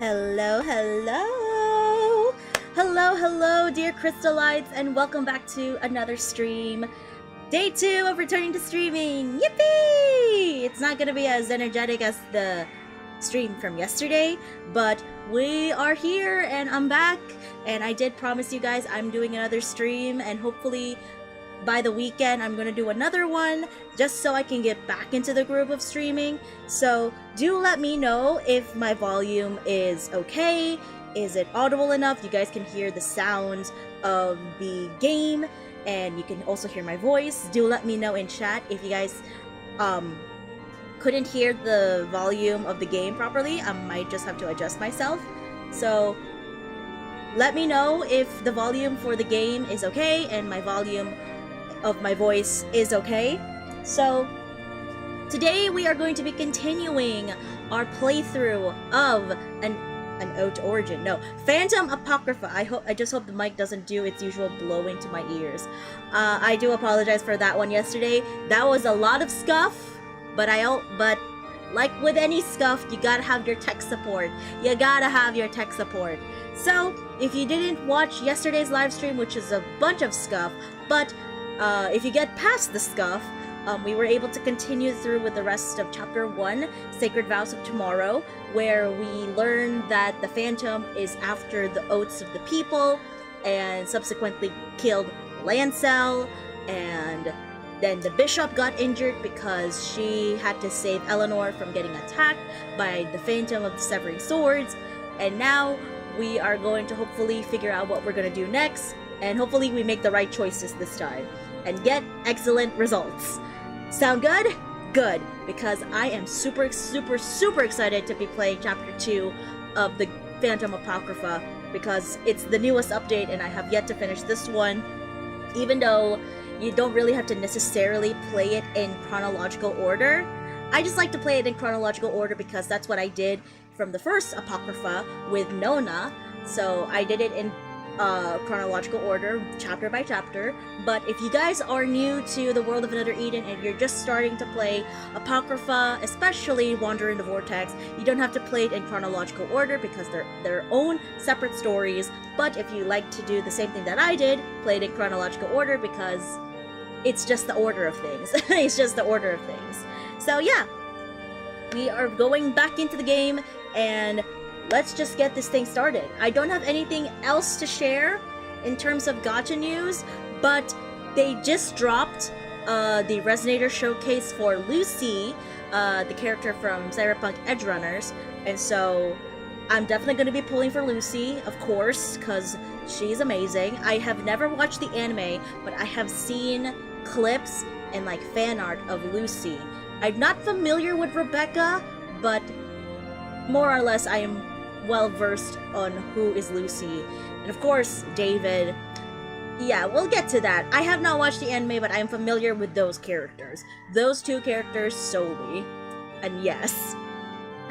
Hello, hello! Hello, hello, dear Crystalites, and welcome back to another stream. Day 2 of returning to streaming! Yippee! It's not gonna be as energetic as the stream from yesterday, but we are here and I'm back. And I did promise you guys I'm doing another stream, and hopefully by the weekend I'm gonna do another one just so I can get back into the groove of streaming. So do let me know if my volume is okay. Is it audible enough? You guys can hear the sounds of the game and you can also hear my voice. Do let me know in chat if you guys couldn't hear the volume of the game properly. I might just have to adjust myself. So let me know if the volume for the game is okay and my volume of my voice is okay. So today we are going to be continuing our playthrough of an Ode to Origin. No, Phantom Apocrypha. I just hope the mic doesn't do its usual blowing to my ears. I do apologize for that one yesterday. That was a lot of scuff, but like with any scuff, you gotta have your tech support. You gotta have your tech support. So if you didn't watch yesterday's live stream, which is a bunch of scuff, but if you get past the scuff, we were able to continue through with the rest of Chapter 1, Sacred Vows of Tomorrow, where we learned that the Phantom is after the oaths of the people, and subsequently killed Lancel, and then the Bishop got injured because she had to save Eleanor from getting attacked by the Phantom of the Severing Swords, and now we are going to hopefully figure out what we're going to do next, and hopefully we make the right choices this time and get excellent results. Sound good? Good, because I am super excited to be playing Chapter 2 of the Phantom Apocrypha, because it's the newest update and I have yet to finish this one, even though you don't really have to necessarily play it in chronological order. I just like to play it in chronological order because that's what I did from the first Apocrypha with Nona, so I did it in chronological order, chapter by chapter. But if you guys are new to the world of Another Eden and you're just starting to play Apocrypha, especially Wander in the Vortex, you don't have to play it in chronological order because they're their own separate stories. But if you like to do the same thing that I did, play it in chronological order because it's just the order of things. It's just the order of things. So yeah, we are going back into the game and let's just get this thing started. I don't have anything else to share in terms of gacha news, but they just dropped the Resonator Showcase for Lucy, the character from Cyberpunk Edgerunners, and so I'm definitely going to be pulling for Lucy, of course, because she's amazing. I have never watched the anime, but I have seen clips and like fan art of Lucy. I'm not familiar with Rebecca, but more or less I am well versed on who is Lucy. And of course, David. Yeah, we'll get to that. I have not watched the anime, but I am familiar with those characters. Those two characters solely. And yes,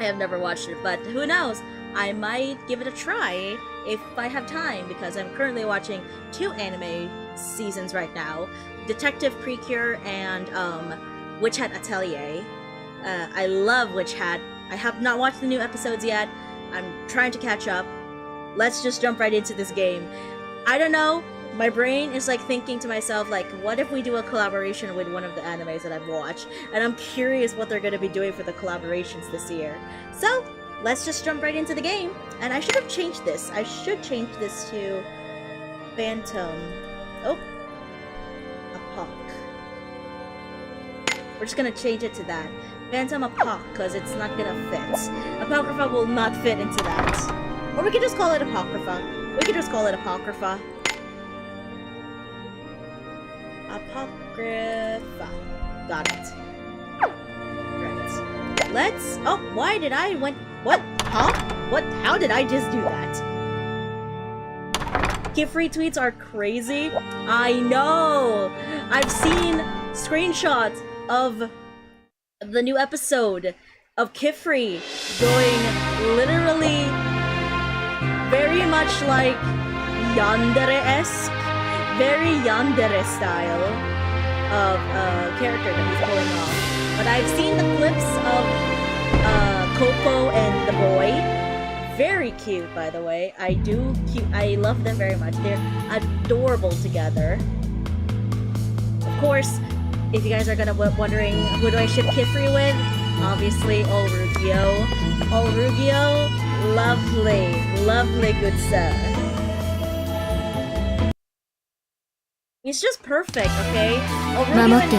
I have never watched it, but who knows? I might give it a try if I have time, because I'm currently watching 2 anime seasons right now. Detective Precure and Witch Hat Atelier. I love Witch Hat. I have not watched the new episodes yet. I'm trying to catch up. Let's just jump right into this game. I don't know, my brain is like thinking to myself, like, what if we do a collaboration with one of the animes that I've watched? And I'm curious what they're going to be doing for the collaborations this year. So, let's just jump right into the game. And I should have changed this. I should change this to Phantom. Oh. Apoc. We're just going to change it to that. Phantom Apoc, because it's not gonna fit. Apocrypha will not fit into that. Or we could just call it Apocrypha. We could just call it Apocrypha. Apocrypha. Got it. Right. Let's... Oh, why did I went... What? Huh? What? How did I just do that? Gift retweets are crazy. I know! I've seen screenshots of the new episode of Kifri going literally very much like Yandere-esque, very Yandere style of character that he's pulling off. But I've seen the clips of Coco and the boy very cute, by the way. I love them very much. They're adorable together. Of course, if you guys are gonna wondering who do I ship Kifri with, obviously Olrugio. Olrugio, lovely good sir. He's just perfect, okay? Olrugio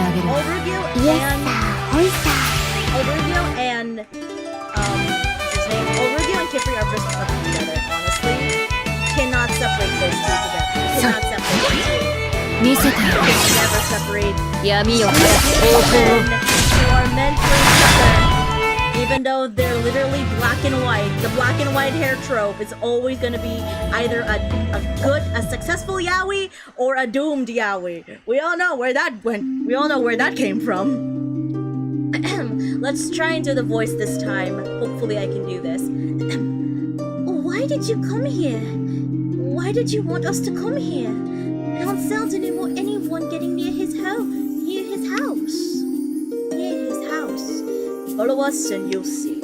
and what's his name? Olrugio and Kifri are just perfect together, honestly. Cannot separate those two together. Cannot separate those two. Never separate. Two men who are meant for each other. Even though they're literally black and white, the black and white hair trope is always gonna be either a successful yaoi or a doomed yaoi. We all know where that went. We all know where that came from. Let's try and do the voice this time. Hopefully I can do this. Why did you come here? Why did you want us to come here? Lancel didn't want anyone getting near his house. Follow us and you'll see.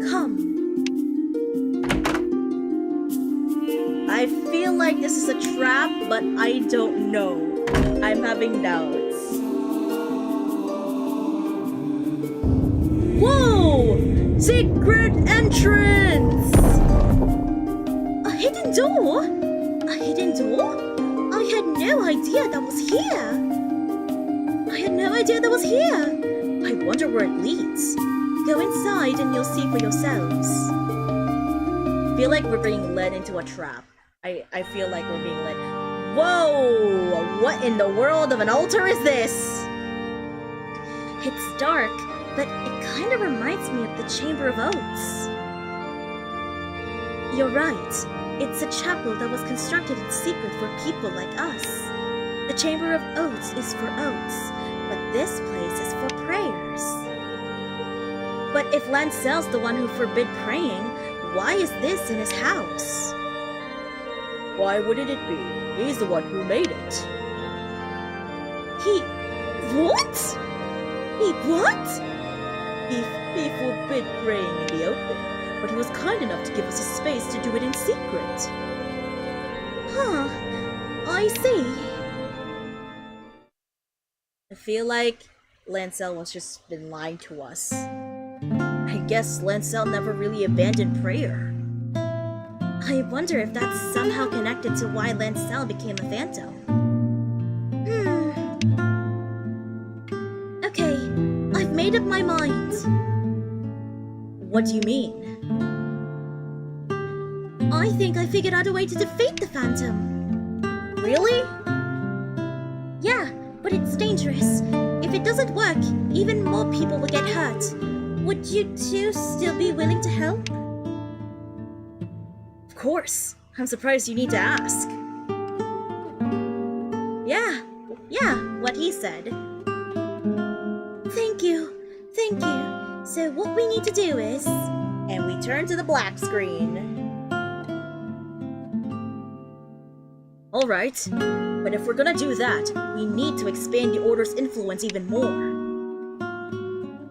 Come. I feel like this is a trap, but I don't know. I'm having doubts. Whoa! Secret entrance! A hidden door? A hidden door? I had no idea that was here. I wonder where it leads. Go inside and you'll see for yourselves. I feel like we're being led into a trap. I feel like we're being led. Whoa! What in the world of an altar is this? It's dark, but it kind of reminds me of the Chamber of Oats. You're right. It's a chapel that was constructed in secret for people like us. The Chamber of Oats is for oats, but this place is for prayers. But if Lancel's the one who forbid praying, why is this in his house? Why wouldn't it be? He's the one who made it. What? He forbid praying in the open, but he was kind enough to give us a space to do it in secret. Huh, I see. I feel like Lancel was just been lying to us. I guess Lancel never really abandoned prayer. I wonder if that's somehow connected to why Lancel became a phantom. Okay, I've made up my mind. What do you mean? I think I figured out a way to defeat the phantom. Really? Yeah, but it's dangerous. If it doesn't work, even more people will get hurt. Would you two still be willing to help? Of course. I'm surprised you need to ask. Yeah, what he said. Thank you. So what we need to do is... And we turn to the black screen. Alright, but if we're gonna do that, we need to expand the Order's influence even more.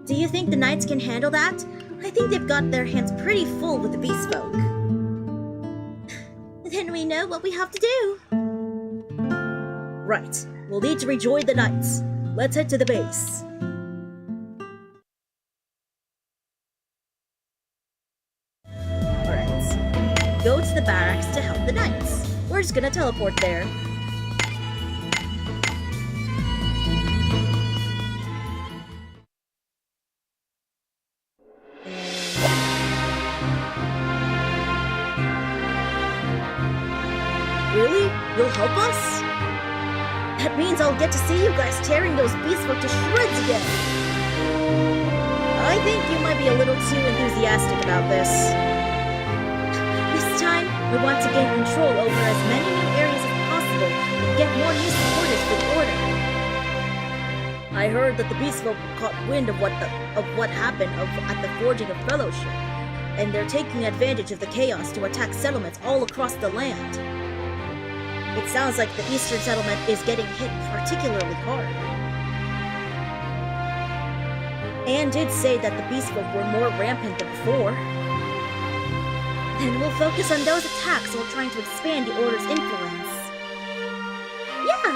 Do you think the Knights can handle that? I think they've got their hands pretty full with the Beast Folk. Then we know what we have to do. Right, we'll need to rejoin the Knights. Let's head to the base. Alright, go to the barracks to help the Knights. We're just gonna teleport there. Really? You'll help us? That means I'll get to see you guys tearing those beast folk to shreds again. I think you might be a little too enthusiastic about this. This time, we want to gain control over as many new areas as possible and get more new supporters for the Order. I heard that the beast folk caught wind of what happened at the Forging of Fellowship, and they're taking advantage of the chaos to attack settlements all across the land. It sounds like the Eastern settlement is getting hit particularly hard. Anne did say that the beast folk were more rampant than before. Then we'll focus on those attacks while trying to expand the Order's influence. Yeah!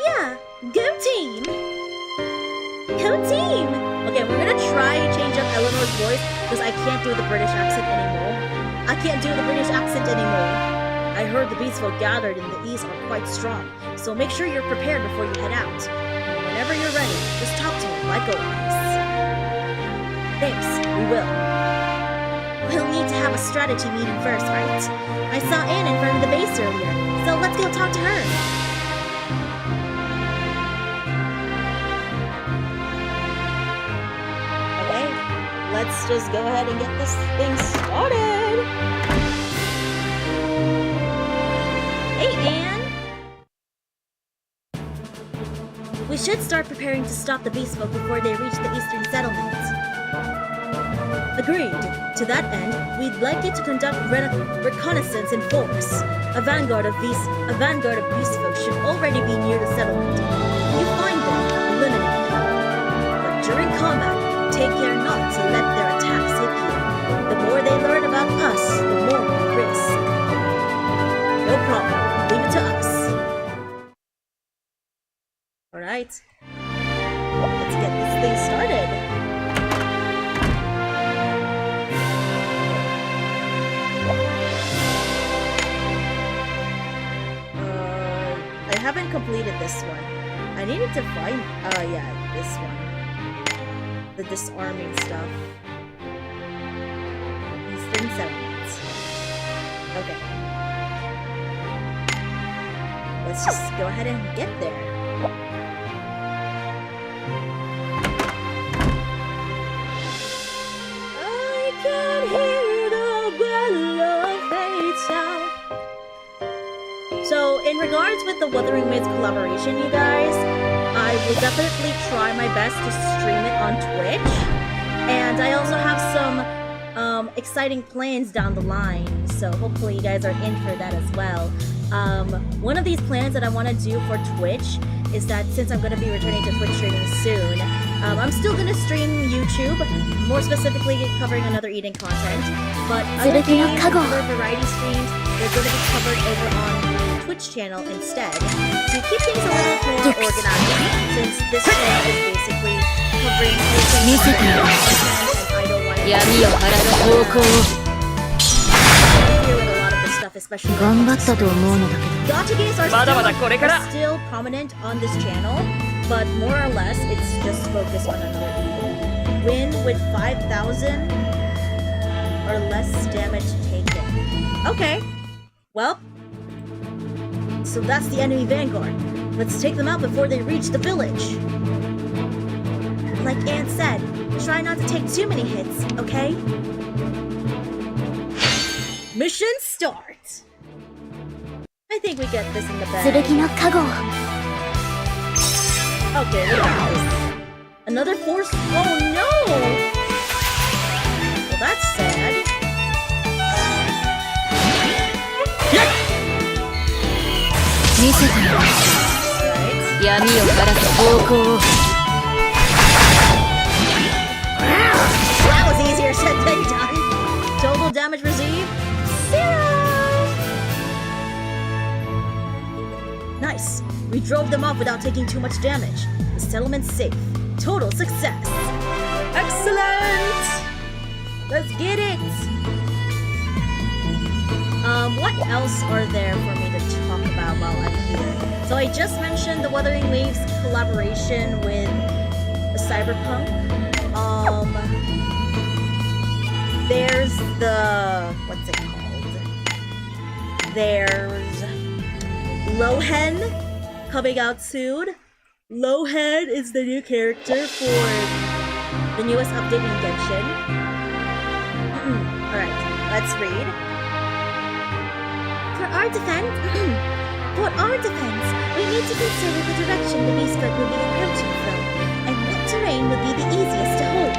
Yeah! Go team! Go team! Okay, we're gonna try to change up Eleanor's voice because I can't do the British accent anymore. I heard the beasts folk gathered in the east are quite strong, so make sure you're prepared before you head out. And whenever you're ready, just talk to me like always. Thanks, we will. We'll need to have a strategy meeting first, right? I saw Anne in front of the base earlier, so let's go talk to her. Okay, let's just go ahead and get this thing started. Hey, Anne! We should start preparing to stop the beast folk before they reach the eastern settlement. Agreed. To that end, we'd like you to conduct reconnaissance in force. A vanguard of beast folk should already be near the settlement. If you find them, eliminate them. But during combat, take care not to let their attacks hit you. The more they learn about us, the more we risk. No problem. Leave it to us. Alright. Let's get this thing started. I haven't completed this one. I needed to find... yeah, this one. The disarming stuff. Eastern Settlement. Okay. Let's just go ahead and get there. I can hear the bell of fate sound. So, in regards with the Wuthering Waves collaboration, you guys, I will definitely try my best to stream it on Twitch. And I also have some exciting plans down the line, so hopefully you guys are in for that as well. One of these plans that I want to do for Twitch is that since I'm going to be returning to Twitch streaming soon, I'm still going to stream YouTube, more specifically covering another eating content, but other games, other variety streams, they're going to be covered over on the Twitch channel instead, to keep things a little more organized, since this channel is basically covering everything and I don't want to especially gacha games are still prominent on this channel, but more or less it's just focused on another win with 5,000 or less damage taken. Okay, well, so that's the enemy vanguard. Let's take them out before they reach the village. Like Anne said, try not to take too many hits, okay? Mission start! I think we get this in the bag. Okay, we got this. Another force? Oh no! Well, that's sad. That was easier said than done. Total damage received? 0! Nice. We drove them off without taking too much damage. The settlement's safe. Total success. Excellent! Let's get it! What else are there for me to talk about while I'm here? So I just mentioned the Wuthering Waves collaboration with Cyberpunk. There's the... what's it called? There's... Lohen coming out soon. Lohen is the new character for the newest update in Genshin. Alright, let's read. For our defense, we need to consider the direction the beast folk will be approaching from, and what terrain would be the easiest to hold. I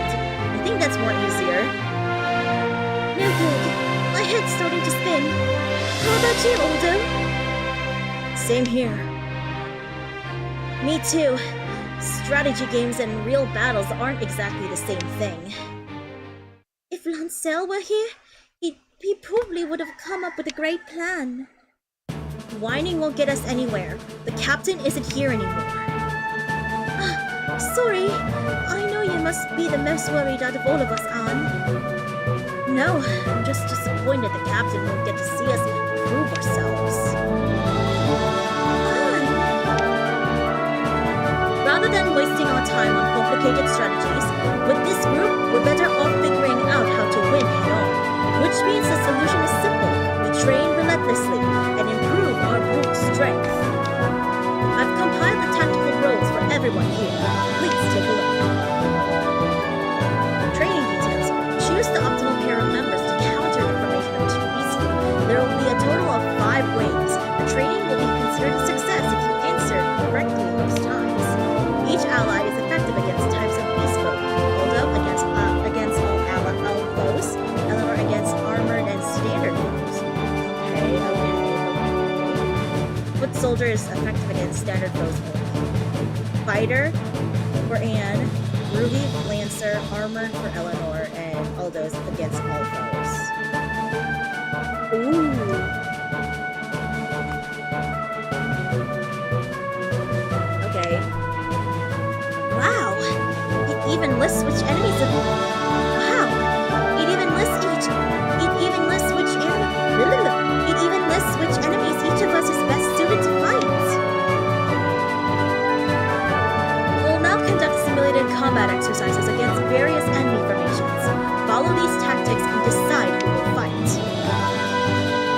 think that's more easier. No good. My head's starting to spin. How about you, Oldo? Same here. Me too. Strategy games and real battles aren't exactly the same thing. If Lancel were here, He probably would have come up with a great plan. Whining won't get us anywhere. The captain isn't here anymore. Sorry. I know you must be the most worried out of all of us, Anne. No, I'm just disappointed the captain won't get to see us prove ourselves. Anne! Rather than wasting our time on complicated strategies, with this group, we're better off figuring out how to win head-on. Which means the solution is simple. We train relentlessly and improve our brute strength. I've compiled the tactical roles for everyone here. Please take a look. Training details. Choose the optimal pair of members to counter the formation of 2 beasts. There will be a total of 5 waves. The training will be considered a success if you answer correctly most times. Each ally is effective against types of beast mode. Hold up against all foes. Eleanor against armored and standard foes. Okay. Foot soldier is effective against standard foes only. Fighter for Anne. Ruby, Lancer, armored for Eleanor, and Aldo's against all foes. Ooh. Okay. Wow. It even lists which enemies of which enemies each of us is best suited to fight. We'll now conduct simulated combat exercises against various enemy formations. Follow these tactics and decide who will fight.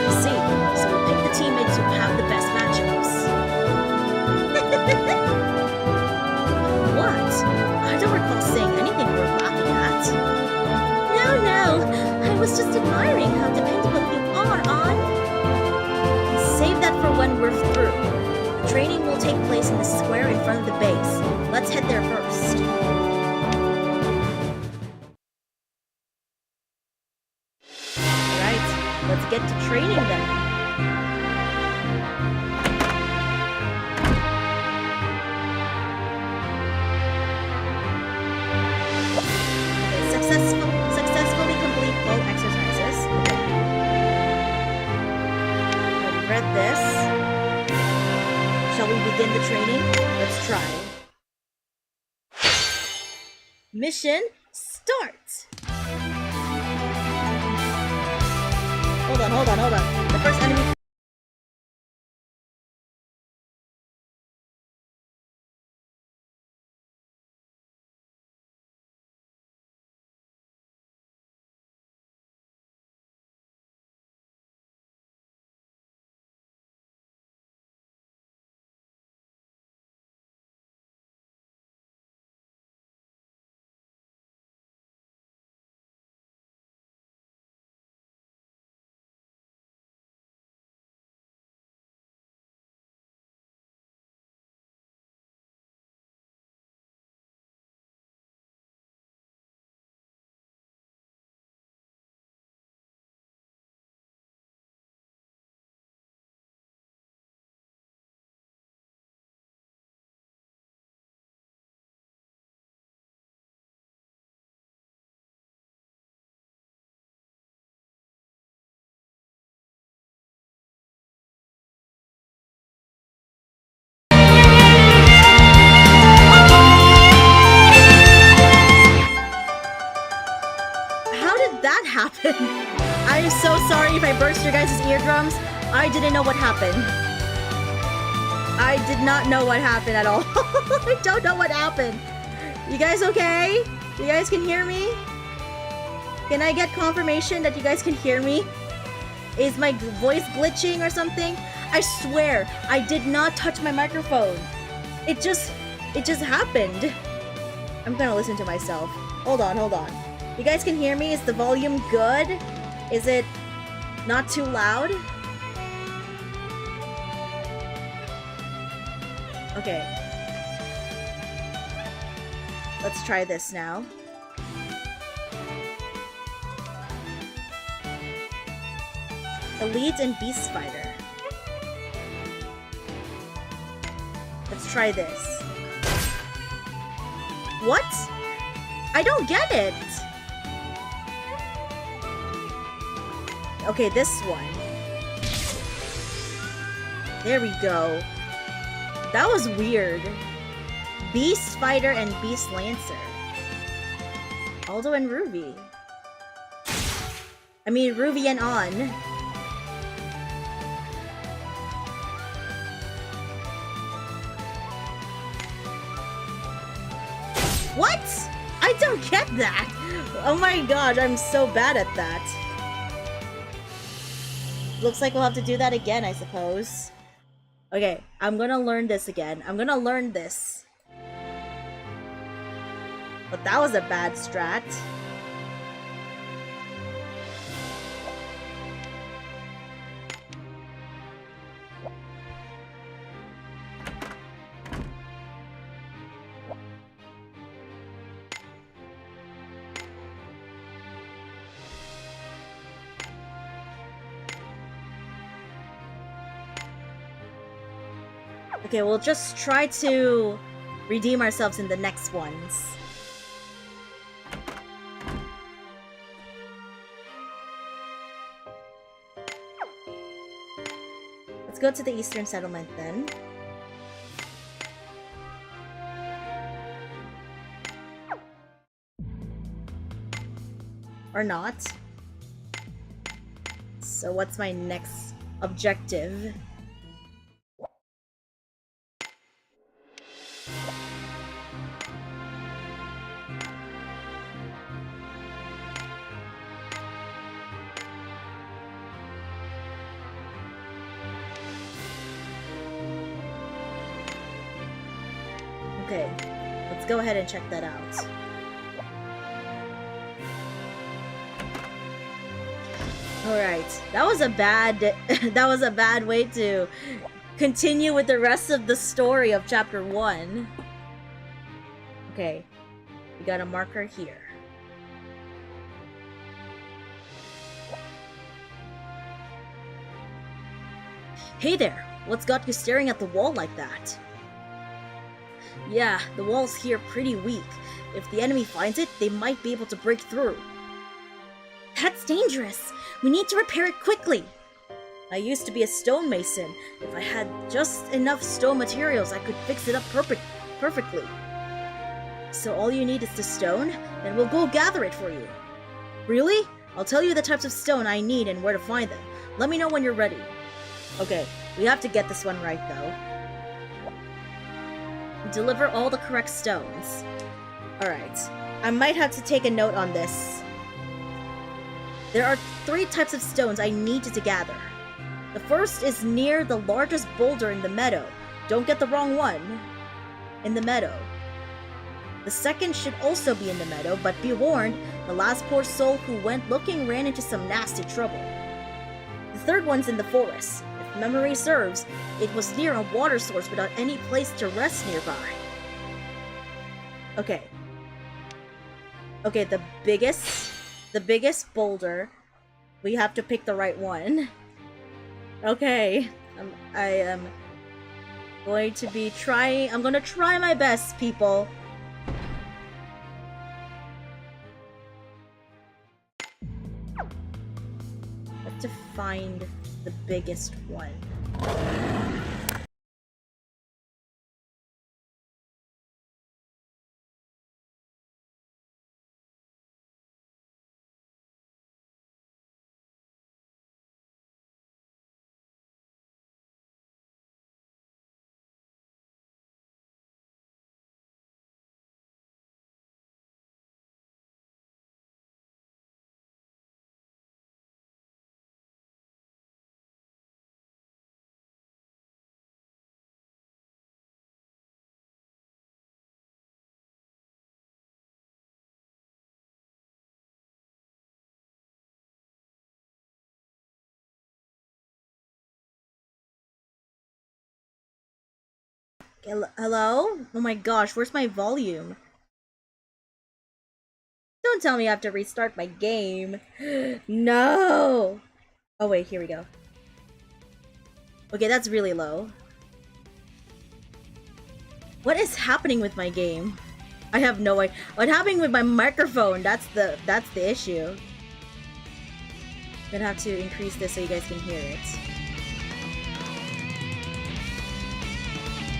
I see. So we pick the teammates who have the best matchups. What? I don't recall saying anything worth laughing at. No. I was just admiring how dependable you are, Anne. Save that for when we're through. The training will take place in the square in front of the base. Let's head there first. Alright, let's get to training then. Successfully complete all exercises. Read this. Shall we begin the training? Let's try. Mission start! Hold on. The first enemy... happen? I'm so sorry if I burst your guys' eardrums. I didn't know what happened. I did not know what happened at all. I don't know what happened. You guys okay? You guys can hear me? Can I get confirmation that you guys can hear me? Is my voice glitching or something? I swear, I did not touch my microphone. It just happened. I'm gonna listen to myself. Hold on. You guys can hear me? Is the volume good? Is it not too loud? Okay. Let's try this now. Elite and Beast Fighter. Let's try this. What? I don't get it! Okay, this one. There we go. That was weird. Beast Fighter and Beast Lancer. Aldo and Ruby. I mean, Ruby and On. What? I don't get that. Oh my god, I'm so bad at that. Looks like we'll have to do that again, I suppose. Okay, I'm gonna learn this again. I'm gonna learn this. But that was a bad strat. Okay, we'll just try to redeem ourselves in the next ones. Let's go to the Eastern Settlement then. Or not. So what's my next objective? Okay, let's go ahead and check that out. Alright, that was a bad way to continue with the rest of the story of chapter 1. Okay, we got a marker here. Hey there, what's got you staring at the wall like that? Yeah, the wall's here pretty weak. If the enemy finds it, they might be able to break through. That's dangerous! We need to repair it quickly! I used to be a stonemason. If I had just enough stone materials, I could fix it up perfectly. So all you need is the stone? Then we'll go gather it for you. Really? I'll tell you the types of stone I need and where to find them. Let me know when you're ready. Okay, we have to get this one right though. Deliver all the correct stones. Alright, I might have to take a note on this. There are 3 types of stones I need to gather. The first is near the largest boulder in the meadow. Don't get the wrong one. In the meadow. The second should also be in the meadow, but be warned, the last poor soul who went looking ran into some nasty trouble. The third one's in the forest. If memory serves, it was near a water source without any place to rest nearby. Okay. Okay, the biggest boulder. We have to pick the right one. Okay. I am going to be trying. I'm gonna try my best, people. I have to find the biggest one. Hello? Oh my gosh, where's my volume? Don't tell me I have to restart my game. No! Oh wait, here we go. Okay, that's really low. What is happening with my game? I have no idea. What's happening with my microphone? That's the issue. Gonna have to increase this so you guys can hear it.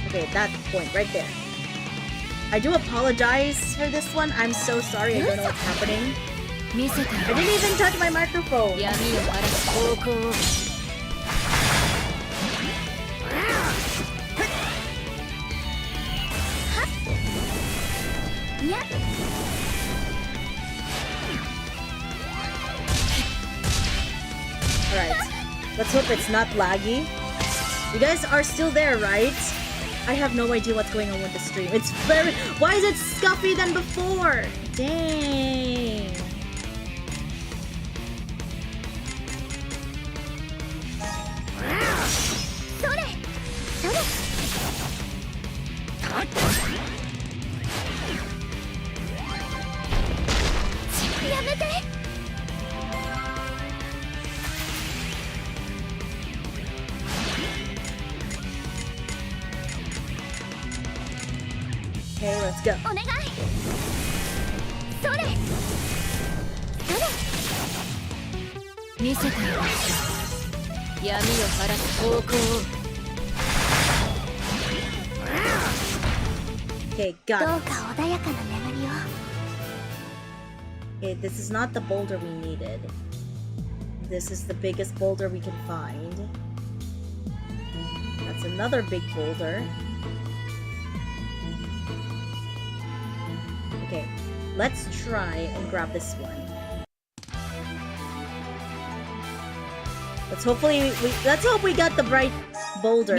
Okay, that point right there. I do apologize for this one. I'm so sorry. I don't know what's happening. I didn't even touch my microphone. Alright. Let's hope it's not laggy. You guys are still there, right? I have no idea what's going on with the stream. It's very... Why is it scuffy than before? Dang. Okay, let's go. Okay, got it. Okay, this is not the boulder we needed. This is the biggest boulder we can find. That's another big boulder. Okay, let's try and grab this one. Let's hope we got the right boulder.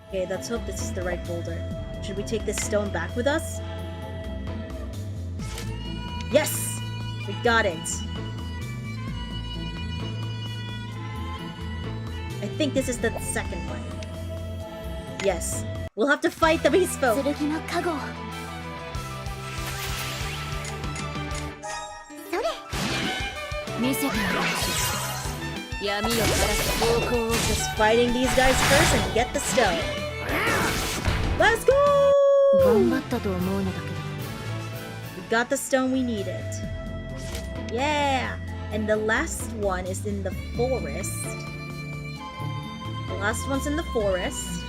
Okay, let's hope this is the right boulder. Should we take this stone back with us? Yes! We got it! I think this is the second one. Yes. We'll have to fight the beast folk. Just fighting these guys first and get the stone. Let's go! We got the stone we needed. Yeah! And the last one is in the forest. The last one's in the forest.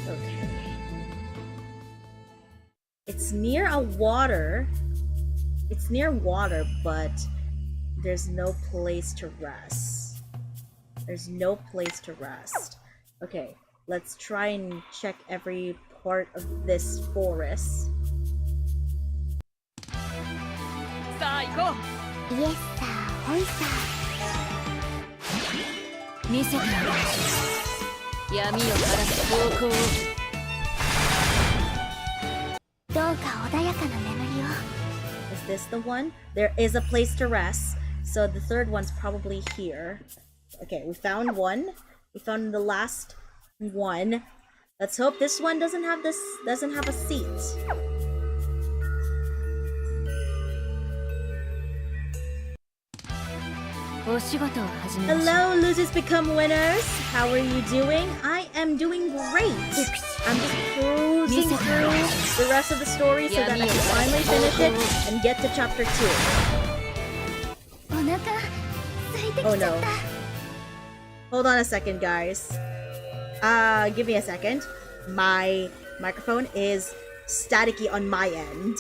Okay. It's near a water. It's near water, but there's no place to rest. There's no place to rest. Okay, let's try and check every part of this forest. Is this the one? There is a place to rest, so the third one's probably here. Okay, we found one. We found the last one. Let's hope this one doesn't have a seat. Hello, losers become winners. How are you doing? I am doing great. I'm just cruising through the rest of the story so that I can finally finish it and get to chapter 2. Oh no. Hold on a second, guys. Give me a second. My microphone is staticky on my end.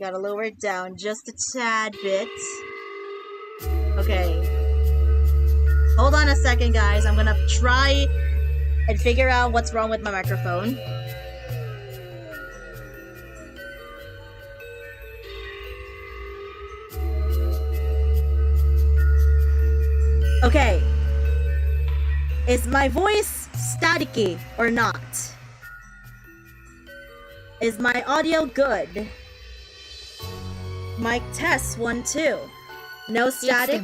Gotta lower it down just a tad bit. Okay. Hold on a second, guys. I'm gonna try and figure out what's wrong with my microphone. Okay. Is my voice staticky or not? Is my audio good? Mic test 1, 2. No static.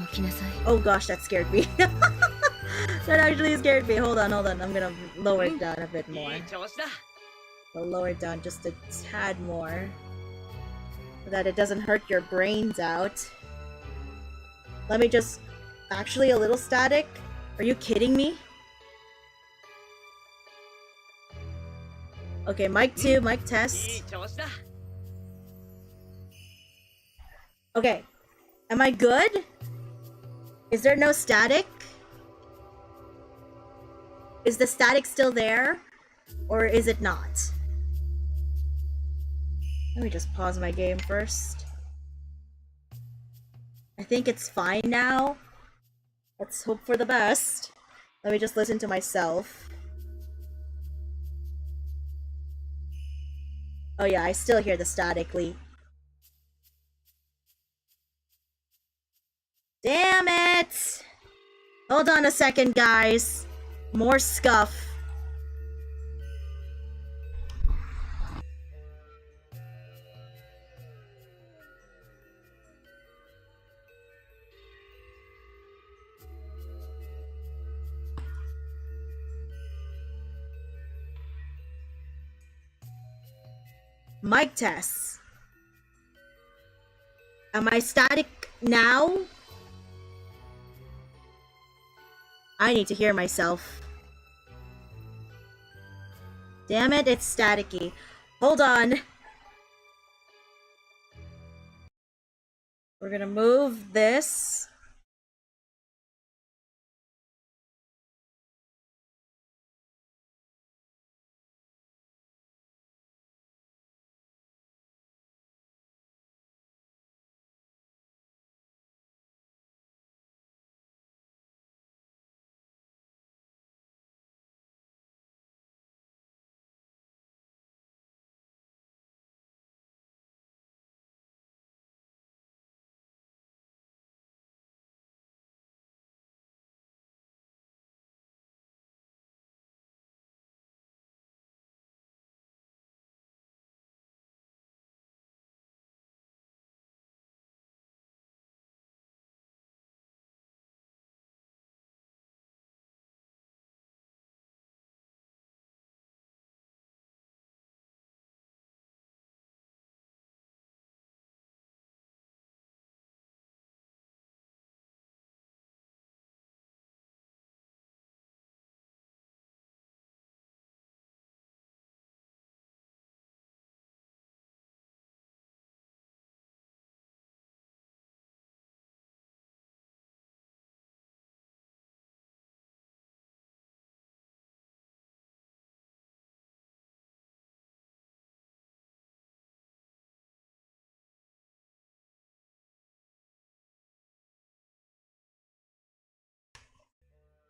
Oh gosh, that scared me. That actually scared me. Hold on. I'm gonna lower it down a bit more. I'll lower it down just a tad more, so that it doesn't hurt your brains out. Let me just... Actually, a little static? Are you kidding me? Okay, mic 2, mic test. Okay. Am I good? Is there no static? Is the static still there? Or is it not? Let me just pause my game first. I think it's fine now. Let's hope for the best. Let me just listen to myself. Oh yeah, I still hear the statically. Damn it! Hold on a second, guys. More scuff. Mic tests. Am I static now? I need to hear myself. Damn it, it's staticky. Hold on. We're gonna move this.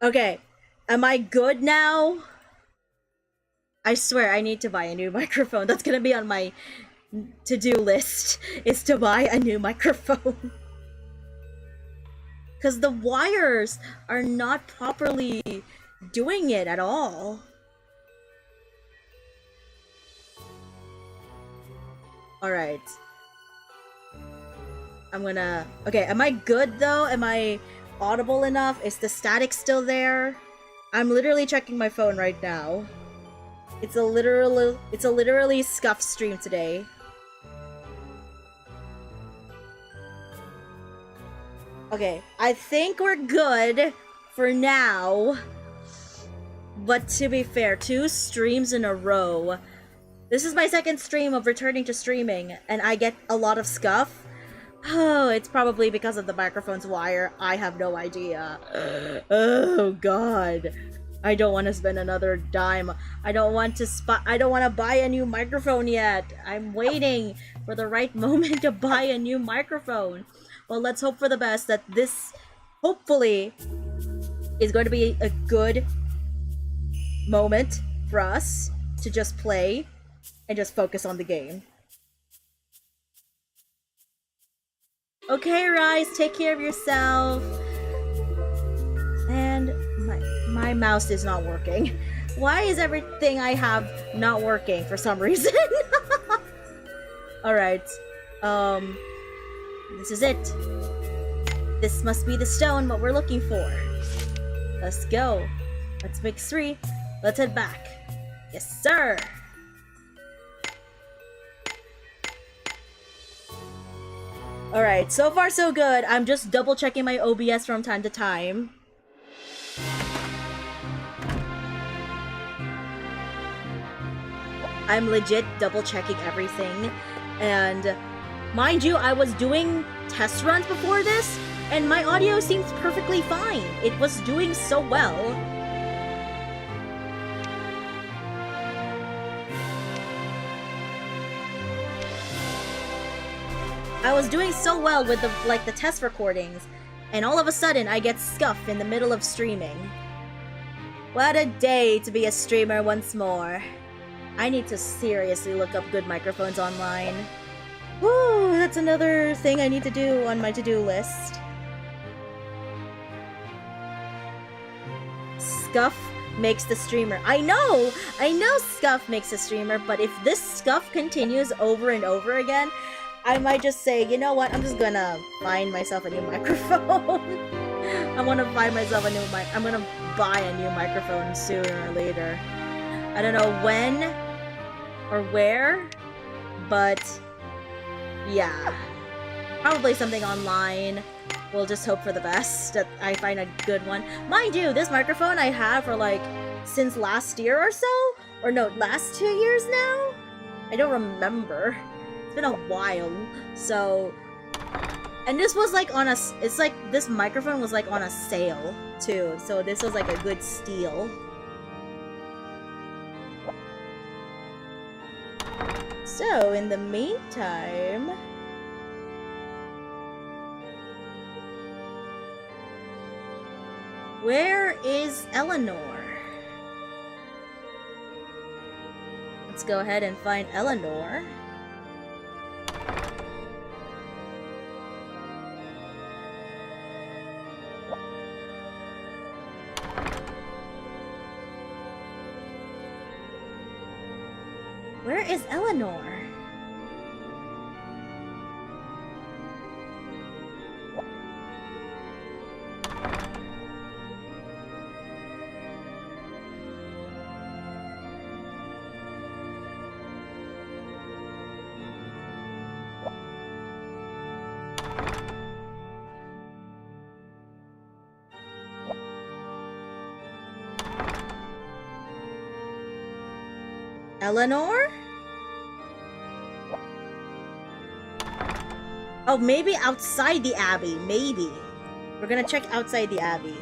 Okay, am I good now? I swear I need to buy a new microphone. That's gonna be on my to-do list, is to buy a new microphone. Because the wires are not properly doing it at all. Alright. I'm gonna... Okay, am I good though? Am I audible enough? Is the static still there? I'm literally checking my phone right now. It's a literally scuffed stream today. Okay, I think we're good for now. But to be fair, 2 streams in a row. This is my second stream of returning to streaming, and I get a lot of scuff. Oh, it's probably because of the microphone's wire. I have no idea. Oh, God. I don't want to spend another dime. I don't want to buy a new microphone yet. I'm waiting for the right moment to buy a new microphone. Well, let's hope for the best that this hopefully is going to be a good moment for us to just play and just focus on the game. Okay, Rise, take care of yourself. And my mouse is not working. Why is everything I have not working for some reason? Alright. This is it. This must be the stone, what we're looking for. Let's go. Let's make 3. Let's head back. Yes, sir! Alright, so far so good. I'm just double checking my OBS from time to time. I'm legit double checking everything. And mind you, I was doing test runs before this, and my audio seems perfectly fine. It was doing so well. I was doing so well with the test recordings, and all of a sudden I get scuffed in the middle of streaming. What a day to be a streamer once more. I need to seriously look up good microphones online. Woo, that's another thing I need to do on my to-do list. Scuff makes the streamer. I know scuff makes a streamer, but if this scuff continues over and over again, I might just say, you know what, I'm just gonna find myself a new microphone. I wanna find myself a new mic. I'm gonna buy a new microphone sooner or later. I don't know when or where, but yeah. Probably something online. We'll just hope for the best that I find a good one. Mind you, this microphone I have for like since last year or so? Or no, last 2 years now? I don't remember. It's been a while. So, and this was like on a, it's like this microphone was like on a sale too. So this was like a good steal. So, in the meantime, where is Eleanor? Let's go ahead and find Eleanor. Where is Eleanor? Eleanor? Oh, maybe outside the Abbey. Maybe. We're gonna check outside the Abbey.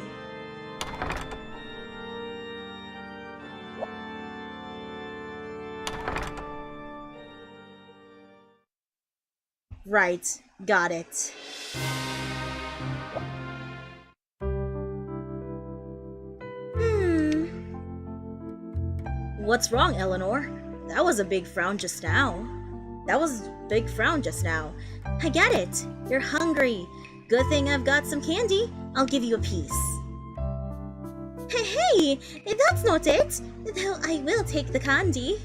Right. Got it. What's wrong, Eleanor? That was a big frown just now. That was a big frown just now. I get it. You're hungry. Good thing I've got some candy. I'll give you a piece. Hey, that's not it. Though I will take the candy.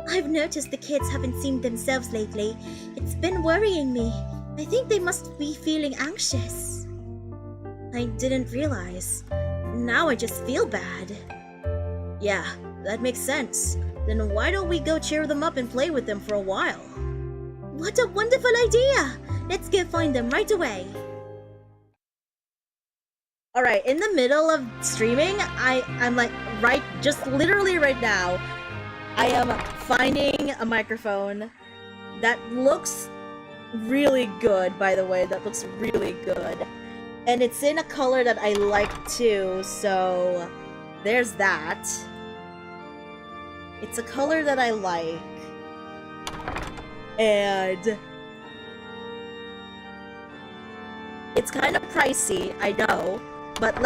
I've noticed the kids haven't seemed themselves lately. It's been worrying me. I think they must be feeling anxious. I didn't realize. Now I just feel bad. Yeah, that makes sense. Then why don't we go cheer them up and play with them for a while? What a wonderful idea! Let's go find them right away. Alright, in the middle of streaming, I'm like, just literally right now, I am finding a microphone that looks really good, by the way. That looks really good. And it's in a color that I like too, so there's that. It's a color that I like. And it's kind of pricey, I know, but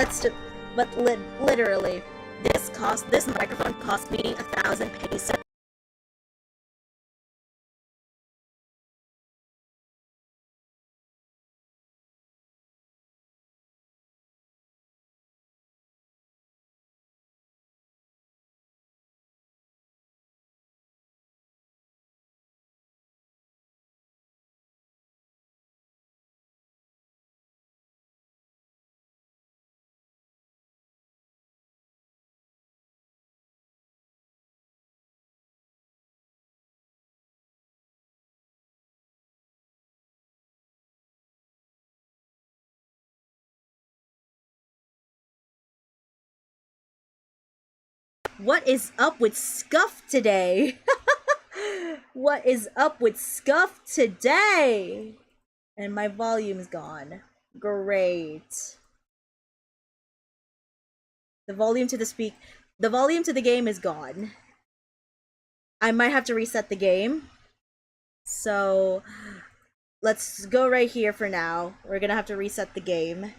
literally, this microphone cost me 1,000 pesos. What is up with Scuff today? What is up with Scuff today? And my volume's gone. Great. The volume to the game is gone. I might have to reset the game. So let's go right here for now. We're gonna have to reset the game.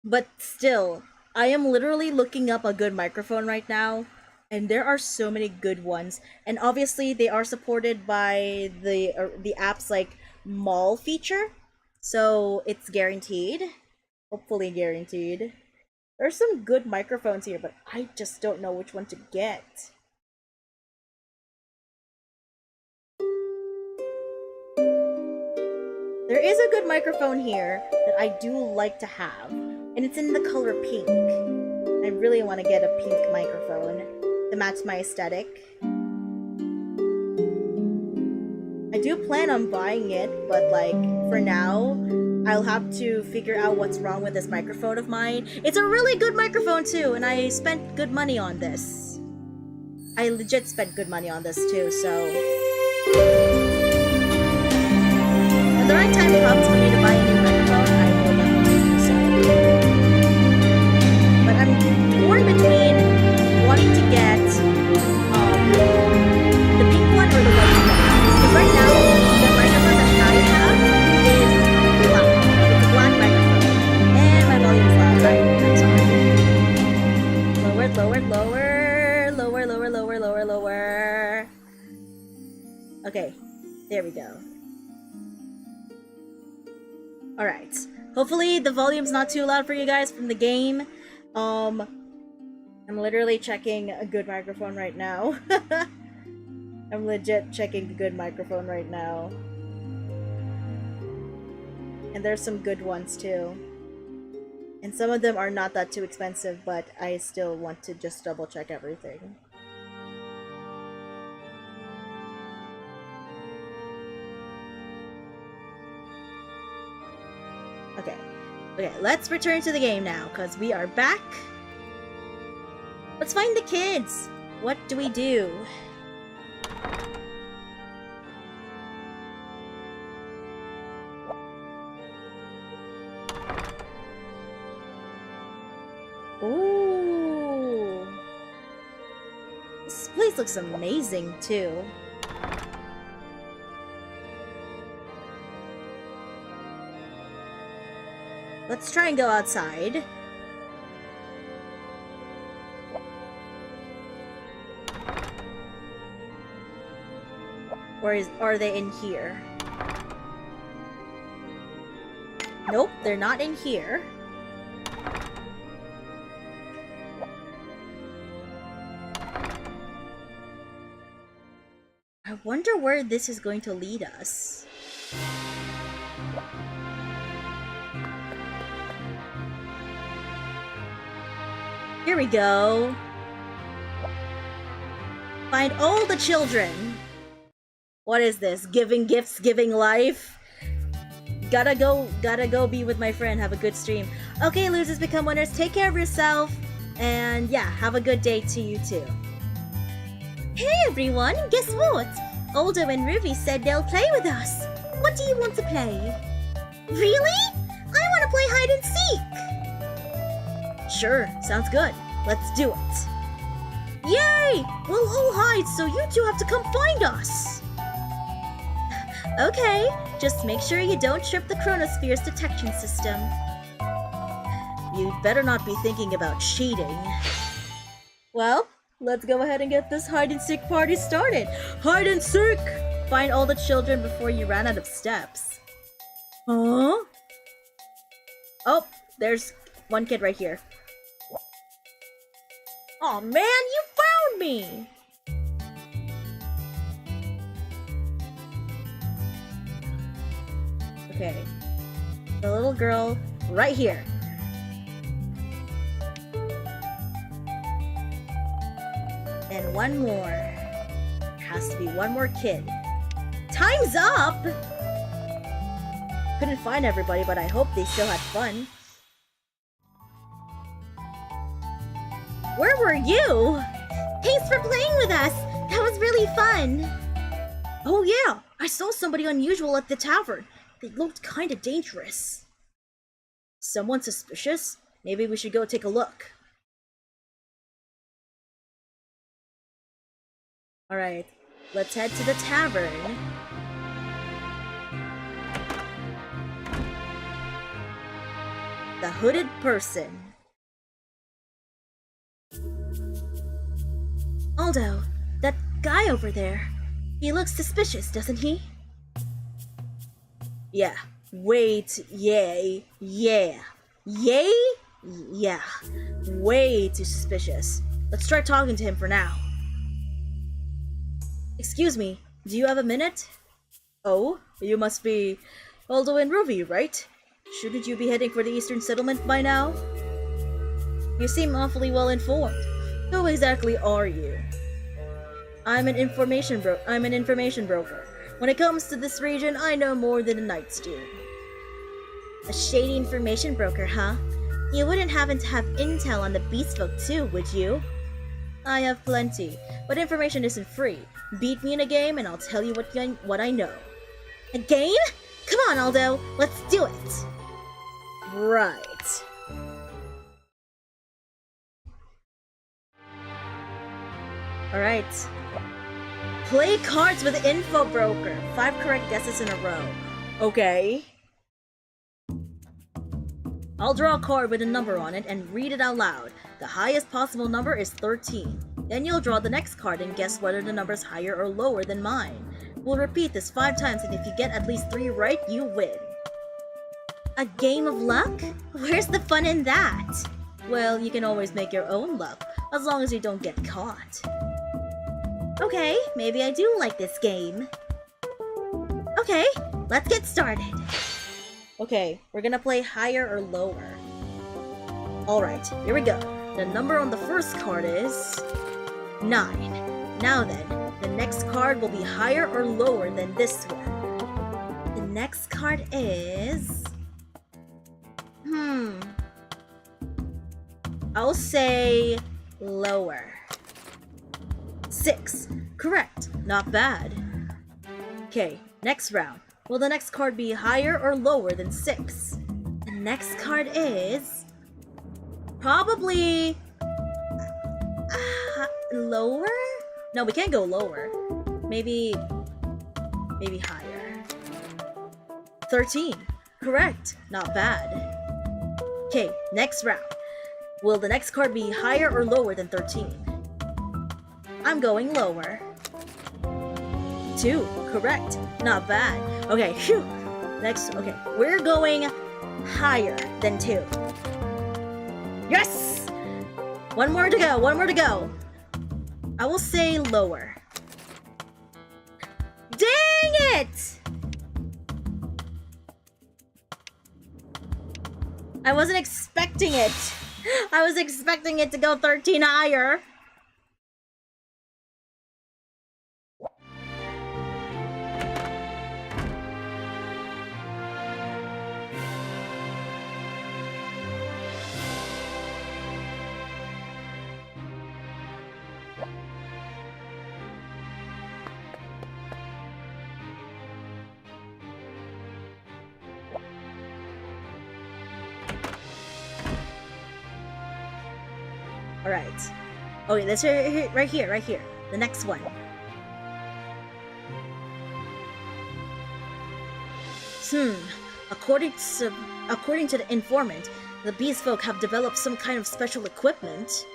But still, I am literally looking up a good microphone right now, and there are so many good ones. And obviously, they are supported by the app's like mall feature, so it's guaranteed. Hopefully guaranteed. There's some good microphones here, but I just don't know which one to get. There is a good microphone here that I do like to have, and it's in the color pink. I really want to get a pink microphone to match my aesthetic. I do plan on buying it, but like for now, I'll have to figure out what's wrong with this microphone of mine. It's a really good microphone too, and I spent good money on this. I legit spent good money on this too, so when the right time comes for me to buy a new microphone, I will definitely do so. But I'm torn between wanting to get the pink one or the white one. Because right now, the microphone that I have is black. It's a black microphone. And my volume is loud, right? I'm sorry. Lower, lower, lower. Lower, lower, lower, lower, lower. Okay, there we go. Alright. Hopefully the volume's not too loud for you guys from the game. I'm literally checking a good microphone right now. I'm legit checking a good microphone right now. And there's some good ones too. And some of them are not that too expensive, but I still want to just double check everything. Okay, let's return to the game now, because we are back. Let's find the kids. What do we do? Ooh. This place looks amazing, too. Let's try and go outside. Or are they in here? Nope, they're not in here. I wonder where this is going to lead us. Here we go. Find all the children. What is this? Giving gifts, giving life? Gotta go be with my friend. Have a good stream. Okay, losers become winners. Take care of yourself. And yeah, have a good day to you too. Hey everyone, guess what? Aldo and Ruby said they'll play with us. What do you want to play? Really? and seek! Sure, sounds good. Let's do it. Yay! We'll all hide, so you two have to come find us! Okay, just make sure you don't trip the Chronosphere's detection system. You'd better not be thinking about cheating. Well, let's go ahead and get this hide-and-seek party started! Hide and seek! Find all the children before you ran out of steps. Huh? Oh, there's one kid right here. Aw, man, you found me! Okay. The little girl right here. And one more. There has to be one more kid. Time's up! Couldn't find everybody, but I hope they still had fun. Where were you? Thanks for playing with us! That was really fun! Oh yeah, I saw somebody unusual at the tavern. They looked kinda dangerous. Someone suspicious? Maybe we should go take a look. Alright, let's head to the tavern. The hooded person. Aldo, that guy over there. He looks suspicious, doesn't he? Yeah. Wait, yay, yeah. Yay? Yeah. Way too suspicious. Let's try talking to him for now. Excuse me, do you have a minute? Oh, you must be Aldo and Ruby, right? Shouldn't you be heading for the Eastern Settlement by now? You seem awfully well informed. Who exactly are you? I'm an information broker. When it comes to this region, I know more than the knights do. A shady information broker, huh? You wouldn't happen to have intel on the beast folk too, would you? I have plenty, but information isn't free. Beat me in a game and I'll tell you what I know. A game? Come on, Aldo, let's do it! Right. Alright. Play cards with Info Broker. 5 correct guesses in a row. Okay. I'll draw a card with a number on it and read it out loud. The highest possible number is 13. Then you'll draw the next card and guess whether the number is higher or lower than mine. We'll repeat this 5 times, and if you get at least 3 right, you win. A game of luck? Where's the fun in that? Well, you can always make your own luck, as long as you don't get caught. Okay, maybe I do like this game. Okay, let's get started. Okay, we're gonna play higher or lower. Alright, here we go. The number on the first card is 9. Now then, the next card will be higher or lower than this one. The next card is... I'll say lower. 6. Correct. Not bad. Okay, next round. Will the next card be higher or lower than 6? The next card is... probably... lower? No, we can't go lower. Maybe higher. 13. Correct. Not bad. Okay, next round. Will the next card be higher or lower than 13? I'm going lower. 2. Correct. Not bad. Okay, phew. Next, okay. We're going higher than 2. Yes! One more to go. One more to go. I will say lower. Dang it! I wasn't expecting it. I was expecting it to go 13 higher. Alright. Okay, let's right here. The next one. According to the informant, the beast folk have developed some kind of special equipment.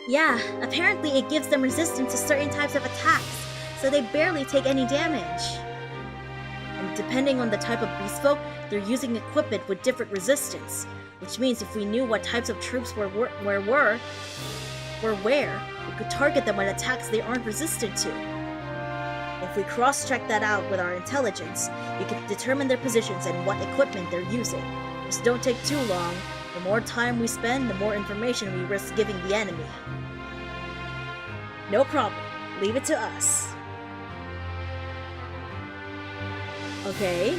Yeah, apparently it gives them resistance to certain types of attacks, so they barely take any damage. And depending on the type of beast folk, they're using equipment with different resistance, which means if we knew what types of troops were where, we could target them with attacks they aren't resistant to. If we cross-check that out with our intelligence, we can determine their positions and what equipment they're using. Just don't take too long. The more time we spend, the more information we risk giving the enemy. No problem. Leave it to us. Okay.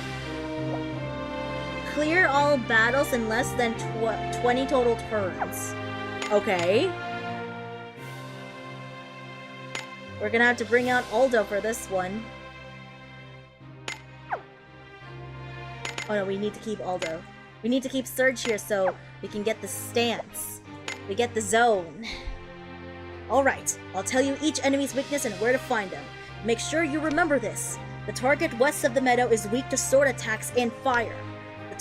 Clear all battles in less than 20 total turns. Okay. We're gonna have to bring out Aldo for this one. Oh no, we need to keep Aldo. We need to keep Surge here so we can get the stance. We get the zone. Alright, I'll tell you each enemy's weakness and where to find them. Make sure you remember this. The target west of the meadow is weak to sword attacks and fire. The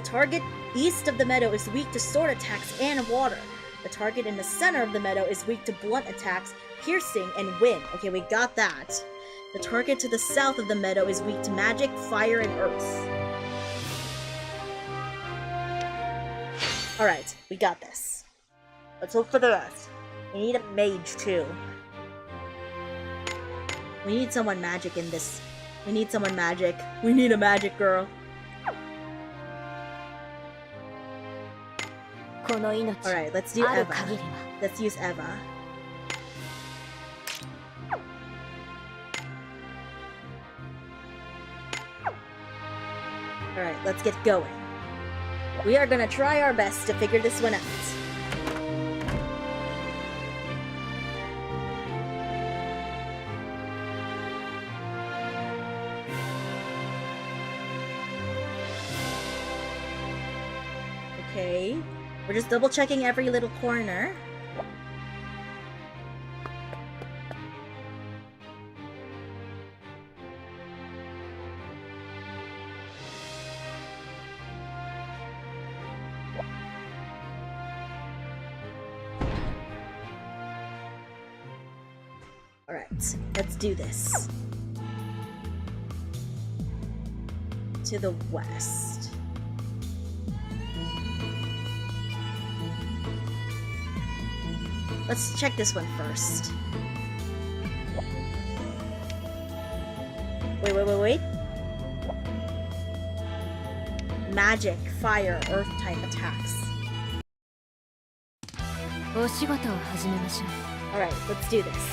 target east of the meadow is weak to sword attacks and water. The target in the center of the meadow is weak to blunt attacks, piercing, and wind. Okay, we got that. The target to the south of the meadow is weak to magic, fire, and earth. Alright, we got this. Let's look for the rest. We need a mage, too. We need someone magic in this. We need someone magic. We need a magic girl. Alright, let's do Eva. Let's use Eva. Alright, let's get going. We are gonna try our best to figure this one out. Okay. We're just double checking every little corner. Alright, let's do this. To the west. Let's check this one first. Wait. Magic, fire, earth type attacks. Alright, let's do this.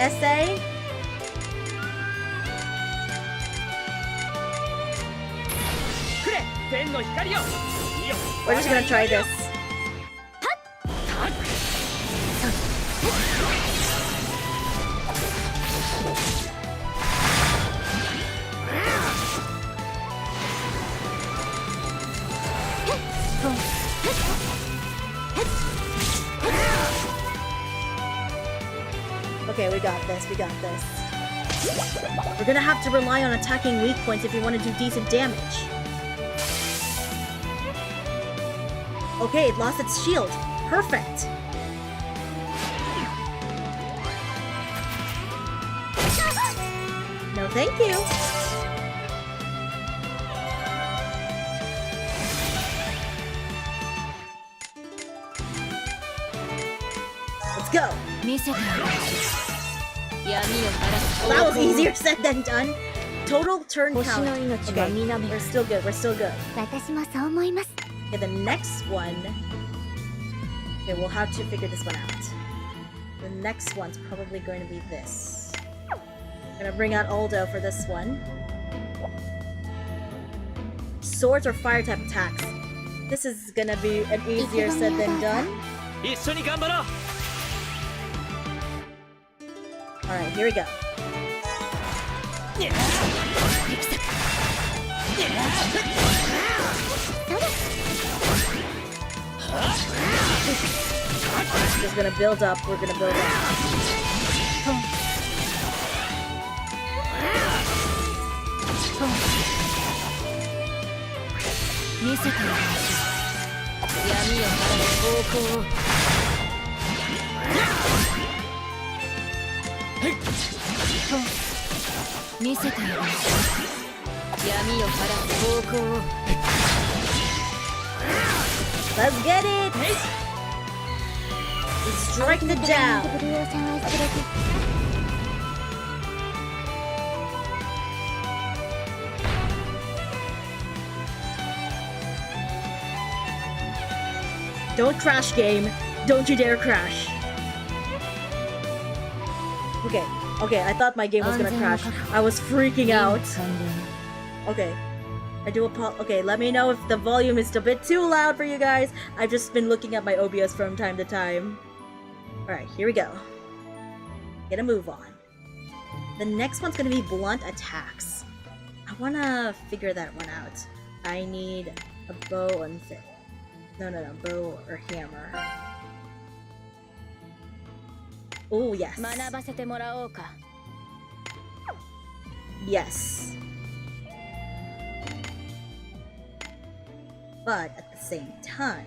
Essay. We're just gonna try this. Okay, we got this. We're gonna have to rely on attacking weak points if we want to do decent damage. Okay, it lost its shield. Perfect. No, thank you. Let's go. Well, that was easier said than done. Total turn count. Okay, we're still good. Okay, the next one. Okay, we'll have to figure this one out. The next one's probably going to be this. Gonna bring out Aldo for this one. Swords or fire type attacks. This is gonna be an easier said than done. Alright, here we go. Just gonna build up, we're gonna build up. Let's get it! Strike the down! Don't crash, game. Don't you dare crash. Okay, I thought my game was gonna crash. I was freaking out. Okay. Okay, let me know if the volume is a bit too loud for you guys. I've just been looking at my OBS from time to time. Alright, here we go. Get a move on. The next one's gonna be blunt attacks. I wanna figure that one out. I need a bow and no, bow or hammer. Oh, yes. Yes. But at the same time,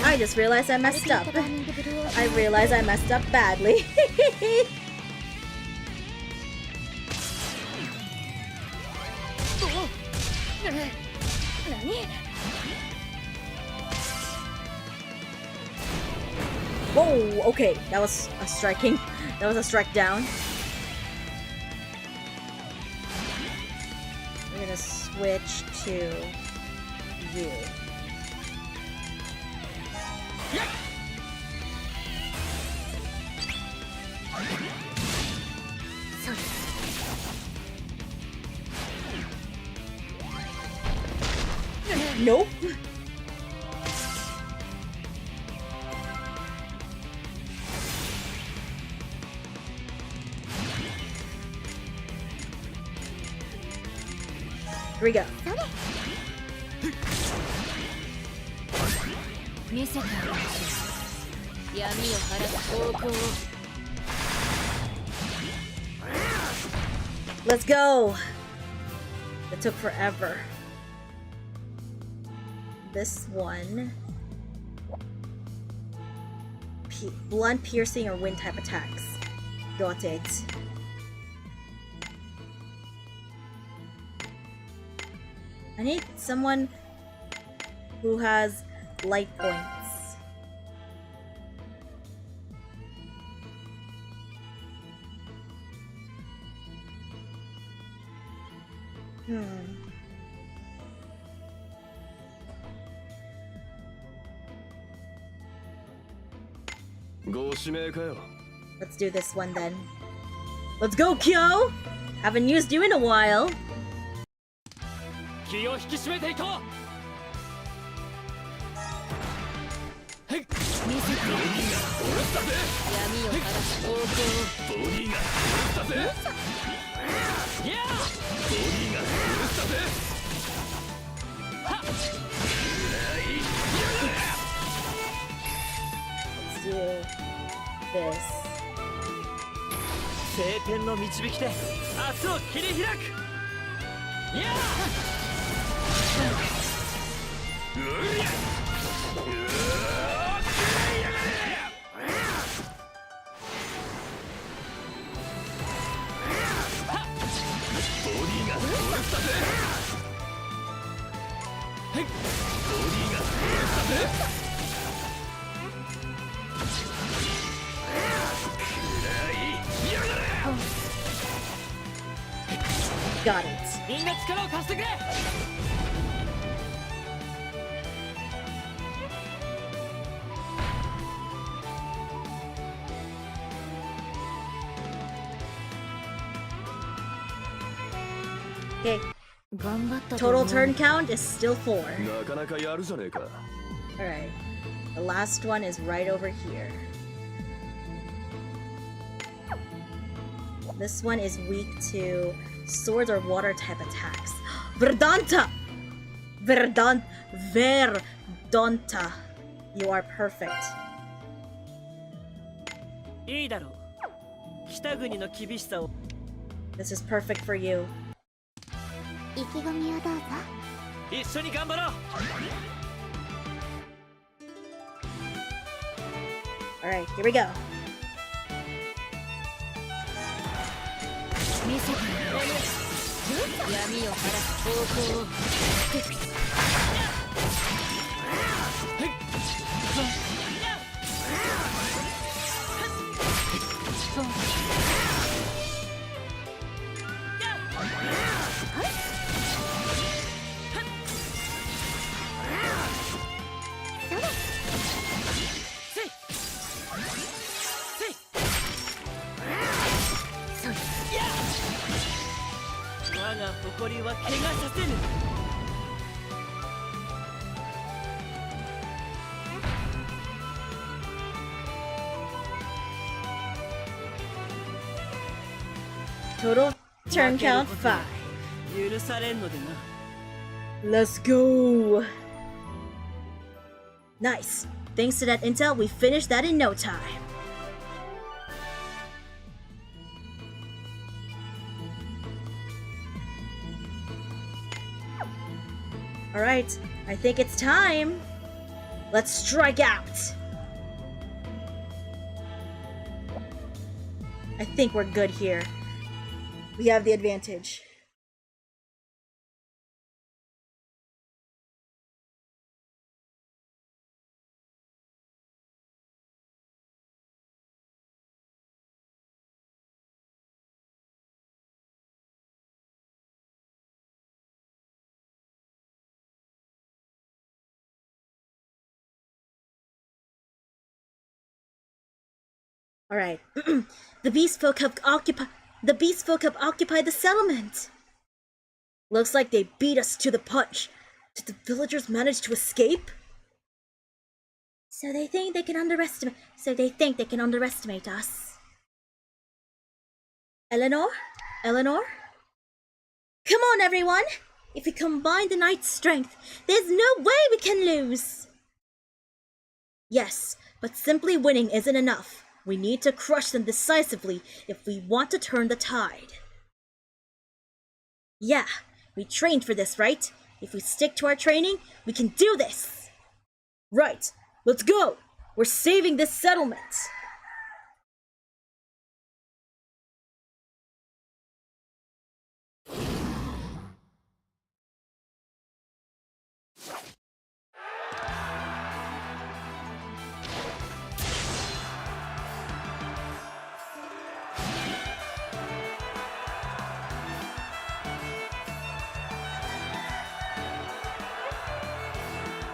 I just realized I messed up. I realized I messed up badly. Whoa, okay, that was a striking. That was a strike down. We're gonna switch to you. Nope. Here we go. Let's go. It took forever. This one. Blunt, piercing, or wind type attacks. Got it. I need someone who has light points. Let's do this one then. Let's go, Kyo! Haven't used you in a while. Let's do this. 晴天の導きで明日を切り開く。やあ。Got it. みんな力を貸してくれ。Okay. Total turn count is still 4. なかなかやるじゃねえか。 Alright. The last one is right over here. This one is weak to swords or water type attacks. Verdanta! Verdanta. You are perfect. いいだろう。北国の厳しさを。This is perfect for you. 意気込みをどうぞ。一緒に頑張ろう。Alright, here we go. 見せて闇を晴らす方法を。我が誇りは怪我させぬ。Total turn count 5. 許されんのでな。 Let's go! Nice. Thanks to that intel, we finished that in no time. Alright, I think it's time. Let's strike out. I think we're good here. We have the advantage. All right. The beast folk have occupied the settlement. Looks like they beat us to the punch. Did the villagers manage to escape? So they think they can underestimate us. Eleanor? Eleanor? Come on, everyone! If we combine the knight's strength, there's no way we can lose! Yes, but simply winning isn't enough. We need to crush them decisively if we want to turn the tide. Yeah, we trained for this, right? If we stick to our training, we can do this! Right, let's go! We're saving this settlement!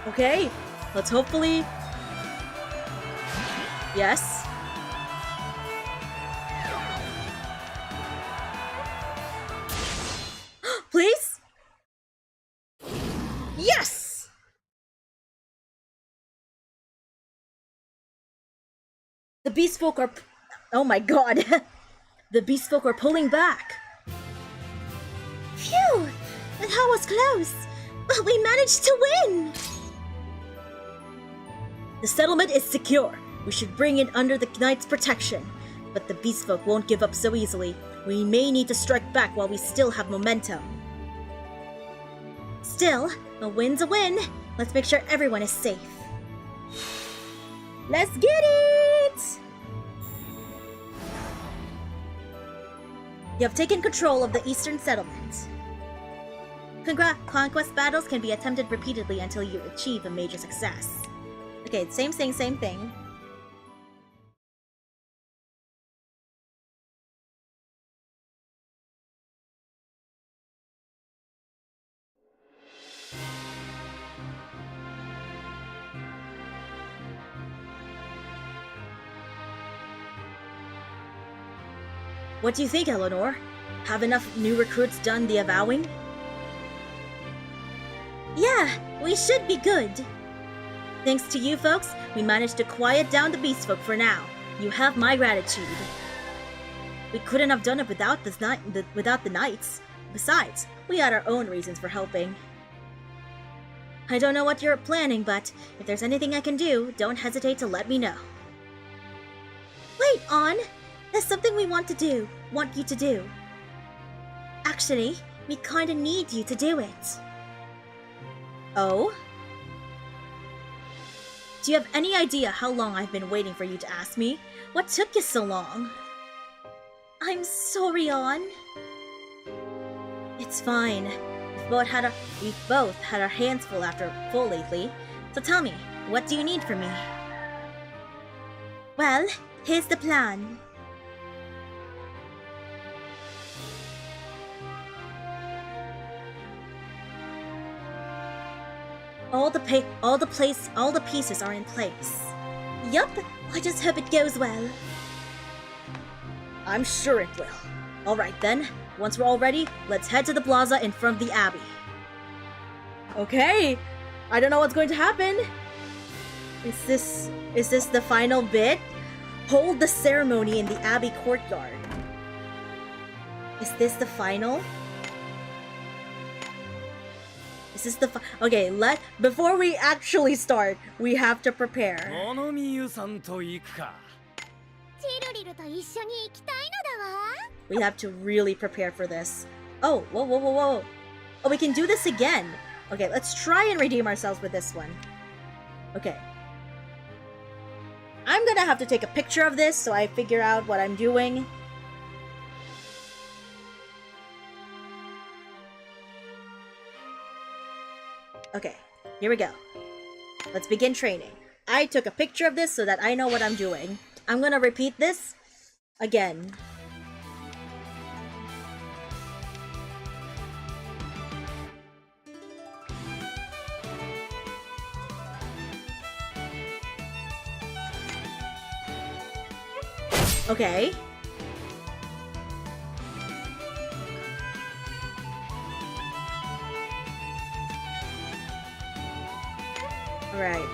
Okay, let's hopefully... Yes? Please? Yes! The beast folk are... Oh my god! The beast folk are pulling back! Phew! But that was close! But we managed to win! The settlement is secure. We should bring it under the knight's protection. But the beast folk won't give up so easily. We may need to strike back while we still have momentum. Still, a win's a win. Let's make sure everyone is safe. Let's get it! You have taken control of the eastern settlement. Conquest battles can be attempted repeatedly until you achieve a major success. Okay, same thing, same thing. What do you think, Eleanor? Have enough new recruits done the avowing? Yeah, we should be good. Thanks to you folks, we managed to quiet down the beast folk for now. You have my gratitude. We couldn't have done it without the knights. Besides, we had our own reasons for helping. I don't know what you're planning, but if there's anything I can do, don't hesitate to let me know. Wait, On! There's something we want you to do. Actually, we kinda need you to do it. Oh? Do you have any idea how long I've been waiting for you to ask me? What took you so long? I'm sorry, On. It's fine. We've both had our hands full lately. So tell me, what do you need from me? Well, here's the plan. All the pieces are in place. Yup, I just hope it goes well. I'm sure it will. Alright then, once we're all ready, let's head to the plaza in front of the abbey. Okay, I don't know what's going to happen. Is this the final bit? Hold the ceremony in the abbey courtyard. Is this the final? This is the okay, before we actually start, we have to prepare. We have to really prepare for this. Oh, whoa. Oh, we can do this again. Okay, let's try and redeem ourselves with this one. Okay. I'm gonna have to take a picture of this so I figure out what I'm doing. Okay, here we go. Let's begin training. I took a picture of this so that I know what I'm doing. I'm gonna repeat this again. Okay. Right.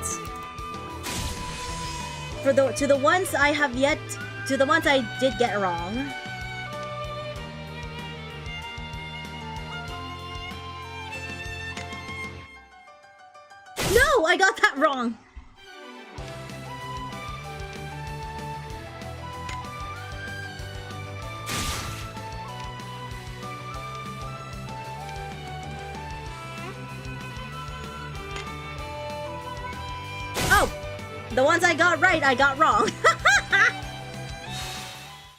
To the ones I did get wrong. No, I got that wrong. The ones I got right, I got wrong.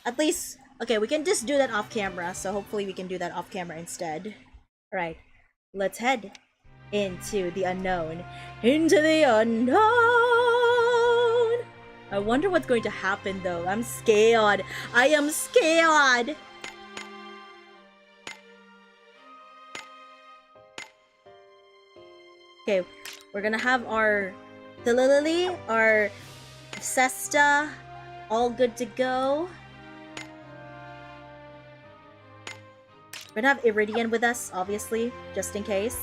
At least, okay, we can just do that off camera, so hopefully we can do that off camera instead. Alright, let's head into the unknown. Into the unknown! I wonder what's going to happen though. I'm scared. I am scared! Okay, we're gonna have our Lily, our Cesta, all good to go. We're gonna have Iridian with us, obviously, just in case.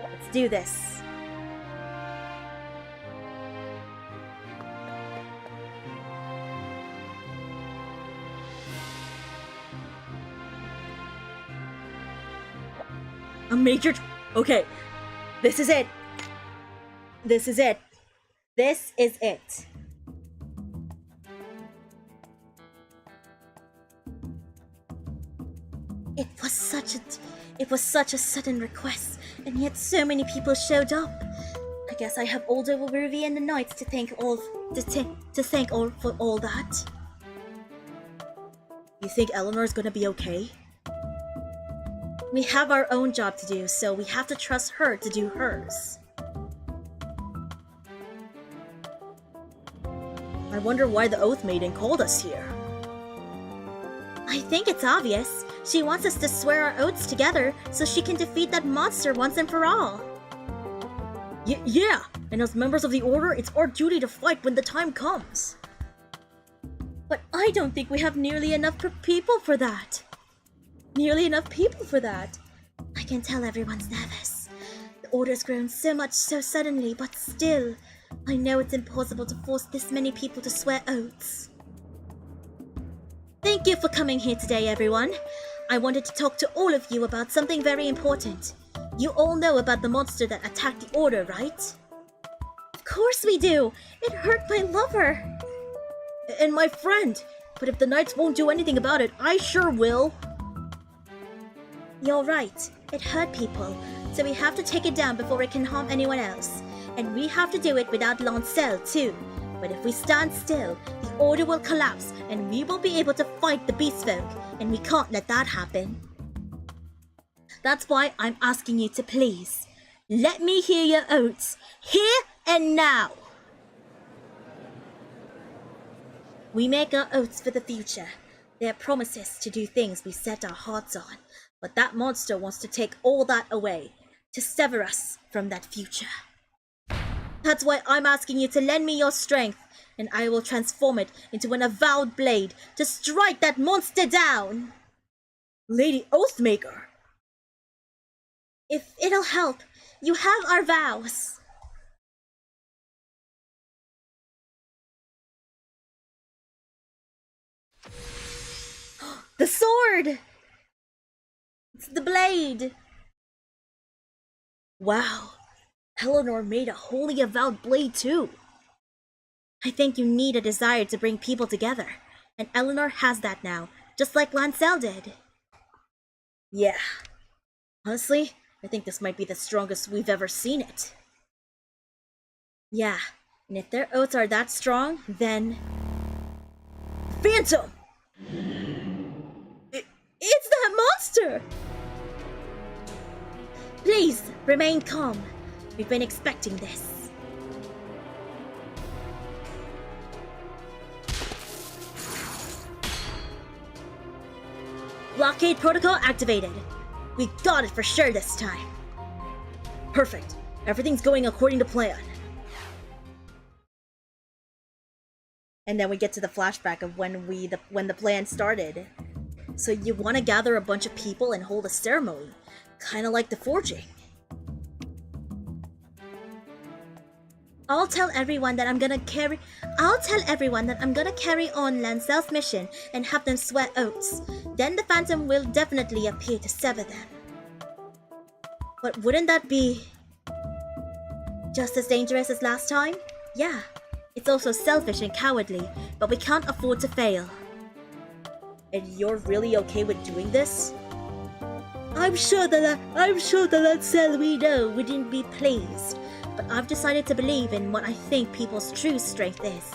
Let's do this. A major... Okay. This is it. This is it. This is it. It was such a sudden request, and yet so many people showed up. I guess I have all the Ruby and the Knights to thank all for all that. You think Eleanor's gonna be okay? We have our own job to do, so we have to trust her to do hers. I wonder why the Oath Maiden called us here. I think it's obvious. She wants us to swear our oaths together so she can defeat that monster once and for all. Yeah, and as members of the Order, it's our duty to fight when the time comes. But I don't think we have nearly enough people for that. I can tell everyone's nervous. The Order's grown so much so suddenly, but still, I know it's impossible to force this many people to swear oaths. Thank you for coming here today, everyone. I wanted to talk to all of you about something very important. You all know about the monster that attacked the Order, right? Of course we do! It hurt my lover! And my friend! But if the Knights won't do anything about it, I sure will! You're right. It hurt people, so we have to take it down before it can harm anyone else. And we have to do it without Lancel, too. But if we stand still, the Order will collapse, and we won't be able to fight the Beast Folk, and we can't let that happen. That's why I'm asking you to please, let me hear your oaths, here and now! We make our oaths for the future. They are promises to do things we set our hearts on, but that monster wants to take all that away, to sever us from that future. That's why I'm asking you to lend me your strength, and I will transform it into an avowed blade to strike that monster down! Lady Oathmaker! If it'll help, you have our vows. The sword! It's the blade! Wow, Eleanor made a holy avowed blade too. I think you need a desire to bring people together, and Eleanor has that now, just like Lancel did. Yeah, honestly, I think this might be the strongest we've ever seen it. Yeah, and if their oaths are that strong, then... Phantom! It's that monster! Please, remain calm. We've been expecting this. Blockade protocol activated. We got it for sure this time. Perfect. Everything's going according to plan. And then we get to the flashback of when the plan started. So you want to gather a bunch of people and hold a ceremony, kind of like the forging. I'll tell everyone that I'm gonna carry on Lancel's mission and have them swear oaths. Then the Phantom will definitely appear to sever them. But wouldn't that be just as dangerous as last time? Yeah, it's also selfish and cowardly, but we can't afford to fail. And you're really okay with doing this? I'm sure that Lancel we know wouldn't be pleased, but I've decided to believe in what I think people's true strength is.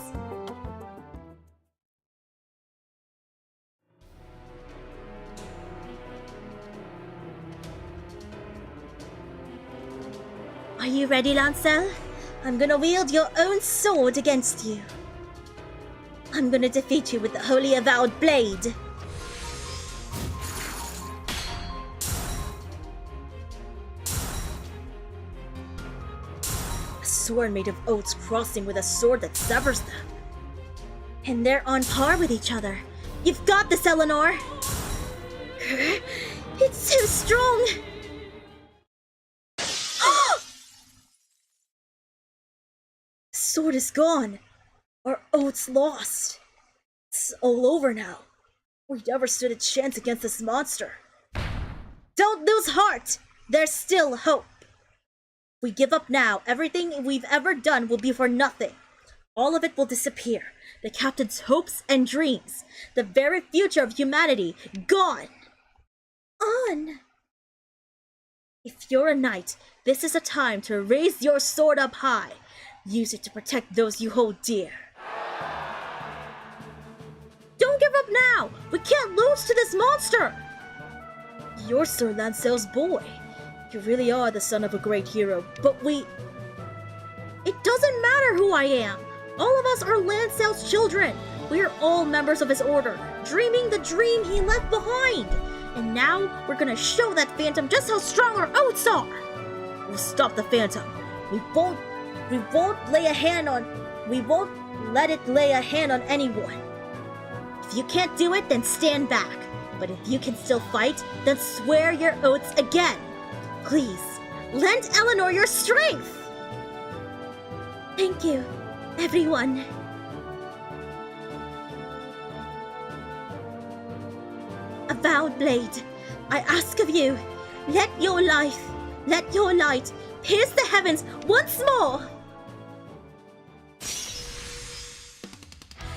Are you ready, Lancel? I'm gonna wield your own sword against you. I'm gonna defeat you with the Holy Avowed Blade. A sword made of oaths crossing with a sword that severs them. And they're on par with each other. You've got this, Eleanor! It's so strong! Sword is gone. Our oaths lost. It's all over now. We never stood a chance against this monster. Don't lose heart! There's still hope. If we give up now, everything we've ever done will be for nothing. All of it will disappear. The captain's hopes and dreams. The very future of humanity. Gone. On. If you're a knight, this is a time to raise your sword up high. Use it to protect those you hold dear. Don't give up now! We can't lose to this monster! You're Sir Lancel's boy. You really are the son of a great hero, but we... It doesn't matter who I am! All of us are Lancel's children! We are all members of his order, dreaming the dream he left behind! And now, we're gonna show that phantom just how strong our oaths are! We'll stop the phantom. We won't let it lay a hand on anyone. If you can't do it, then stand back. But if you can still fight, then swear your oaths again. Please, lend Eleanor your strength! Thank you, everyone. Avowed blade, I ask of you, let your light pierce the heavens once more!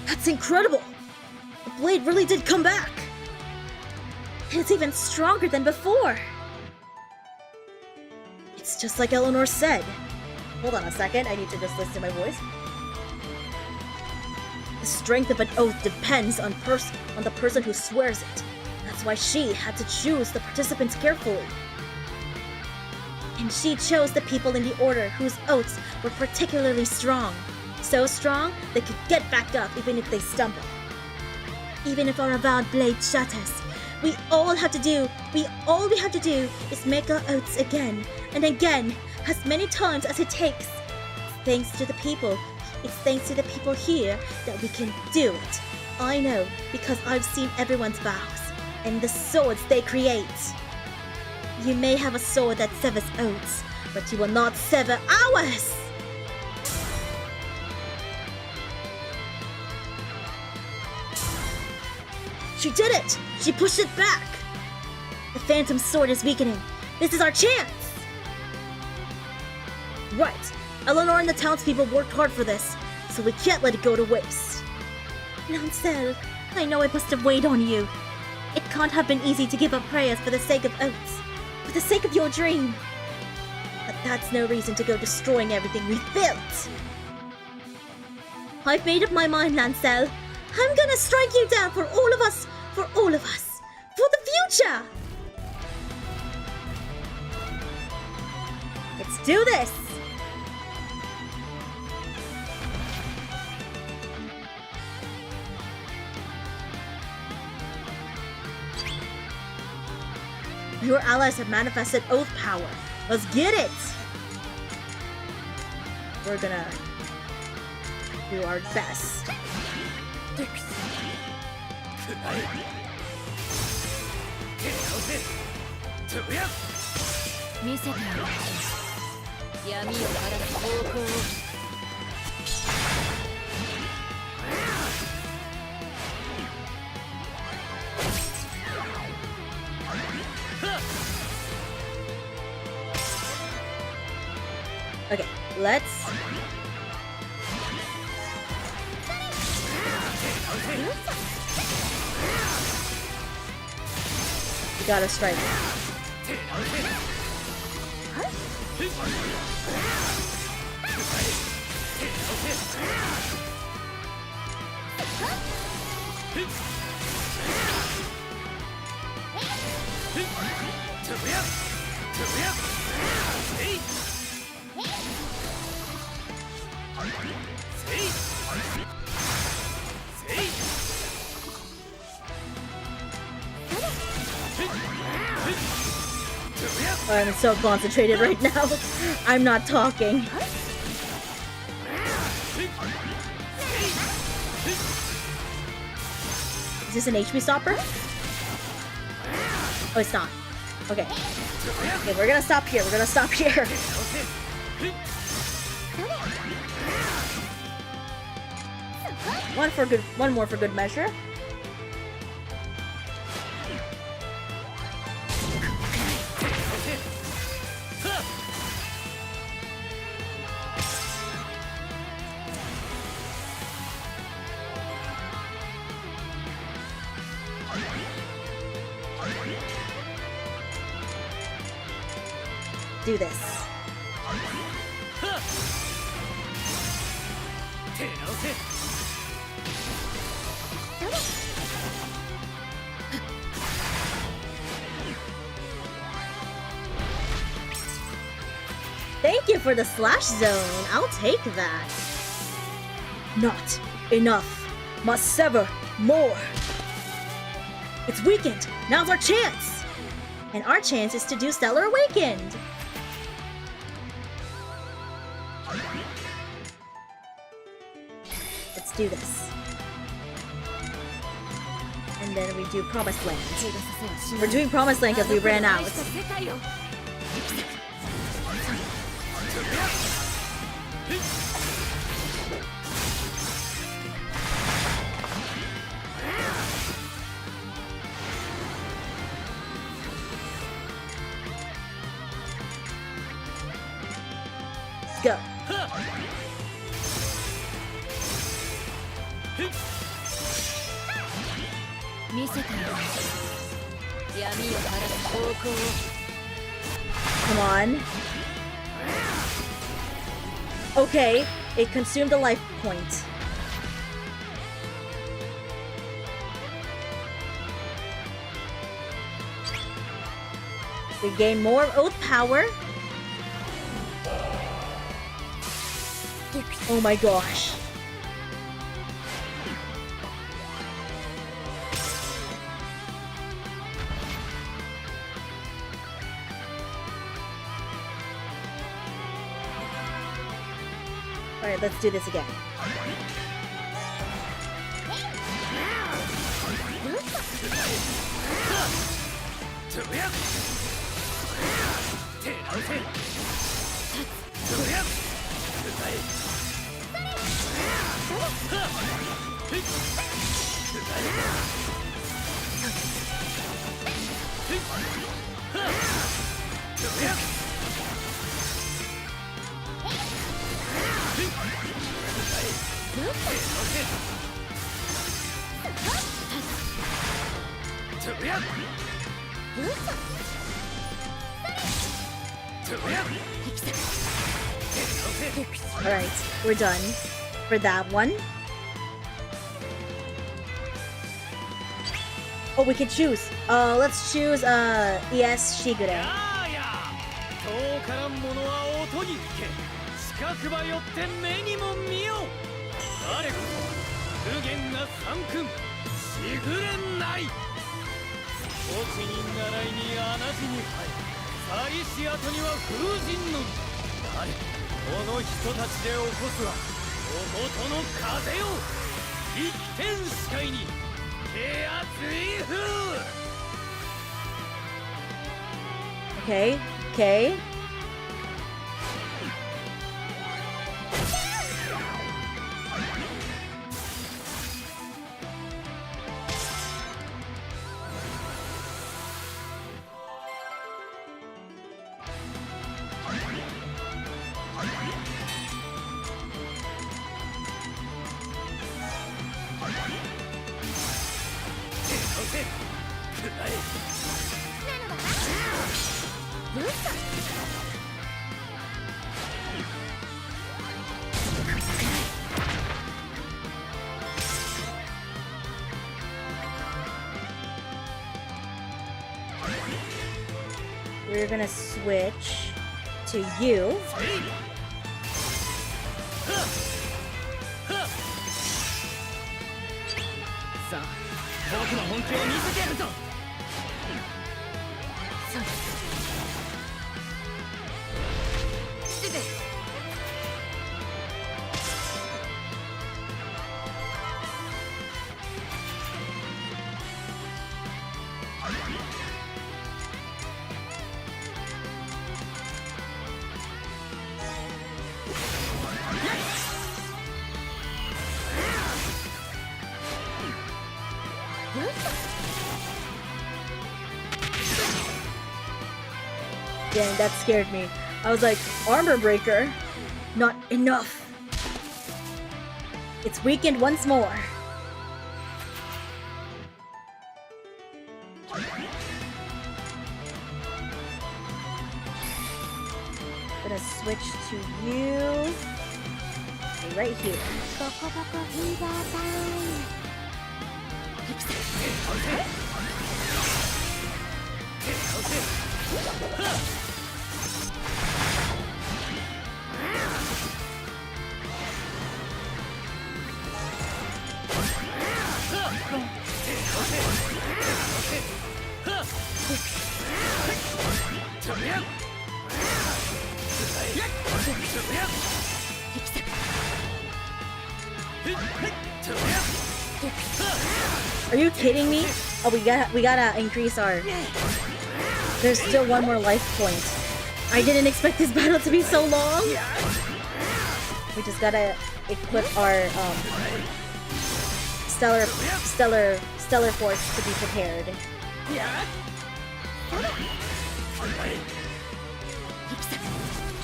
That's incredible! The blade really did come back! It's even stronger than before! It's just like Eleanor said. Hold on a second, I need to just listen to my voice. The strength of an oath depends on the person who swears it. That's why she had to choose the participants carefully. And she chose the people in the order whose oaths were particularly strong. So strong, they could get back up even if they stumble. Even if our avowed blade shatters, all we have to do is make our oaths again and again, as many times as it takes. It's thanks to the people here that we can do it. I know, because I've seen everyone's vows and the swords they create. You may have a sword that severs oaths, but you will not sever ours! She did it! She pushed it back! The Phantom Sword is weakening. This is our chance! Right. Eleanor and the townspeople worked hard for this, so we can't let it go to waste. Lancel, I know I must have weighed on you. It can't have been easy to give up prayers for the sake of oaths, for the sake of your dream. But that's no reason to go destroying everything we've built. I've made up my mind, Lancel. I'm gonna strike you down for all of us, for the future! Let's do this! Your allies have manifested oath power. Let's get it! We're gonna do our best. Okay, let's... We gotta strike. I'm so concentrated right now. I'm not talking. Is this an HP stopper? Oh, it's not. Okay. Okay, we're gonna stop here. One more for good measure. Do this. Thank you for the slash zone. I'll take that. Not enough. Must sever more. It's weakened. Now's our chance. And our chance is to do Stellar Awakened. Let's do this. And then we do Promised Land. We're doing Promised Land because we ran out. Go. Come on. Okay, it consumed a life point. We gain more oath power. Oh my gosh. Alright, let's do this again. Alright, we're done for that one. Oh, we can choose. Let's choose ES Shigure. 遠からんものは音に聞け近くばよって目にも見よ誰こそ無限が三君しぐれない落ちに習いに穴地に入り去りし後には風神の誰この人たちで起こすは音の風よ一点視界に手厚い風 Okay, okay. We're gonna switch to you. Dang, that scared me. I was like, armor breaker? Not enough. It's weakened once more. Gonna switch to you. Right here. ボコボコフィーバータイム。 Are you kidding me? Oh, we gotta increase our... There's still one more life point. I didn't expect this battle to be so long. We just gotta equip our stellar force to be prepared.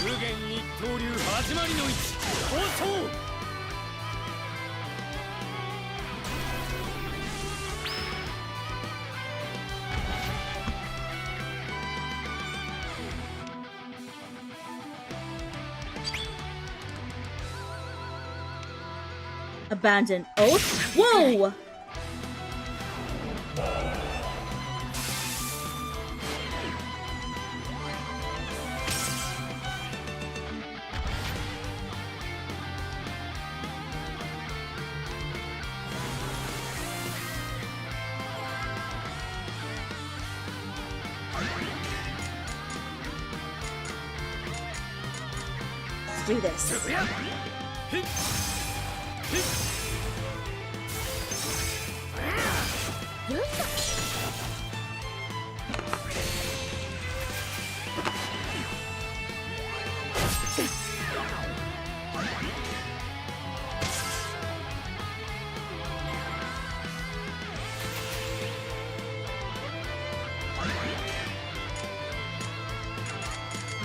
無限一刀流始まりの位置放送 Abandon oath? Whoa! Let's do this.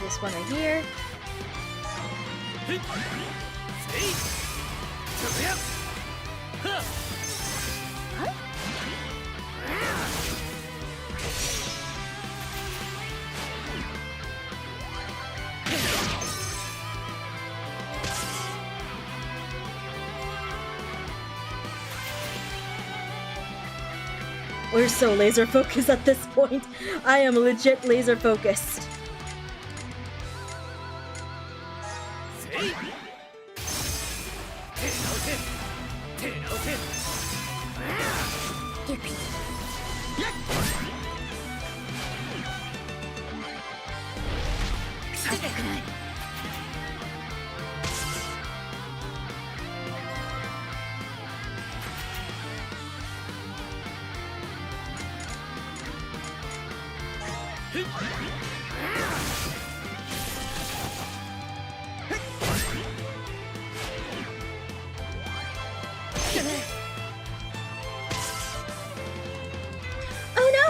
This one right here. We're so laser focused at this point. I am legit laser focused. Oh no!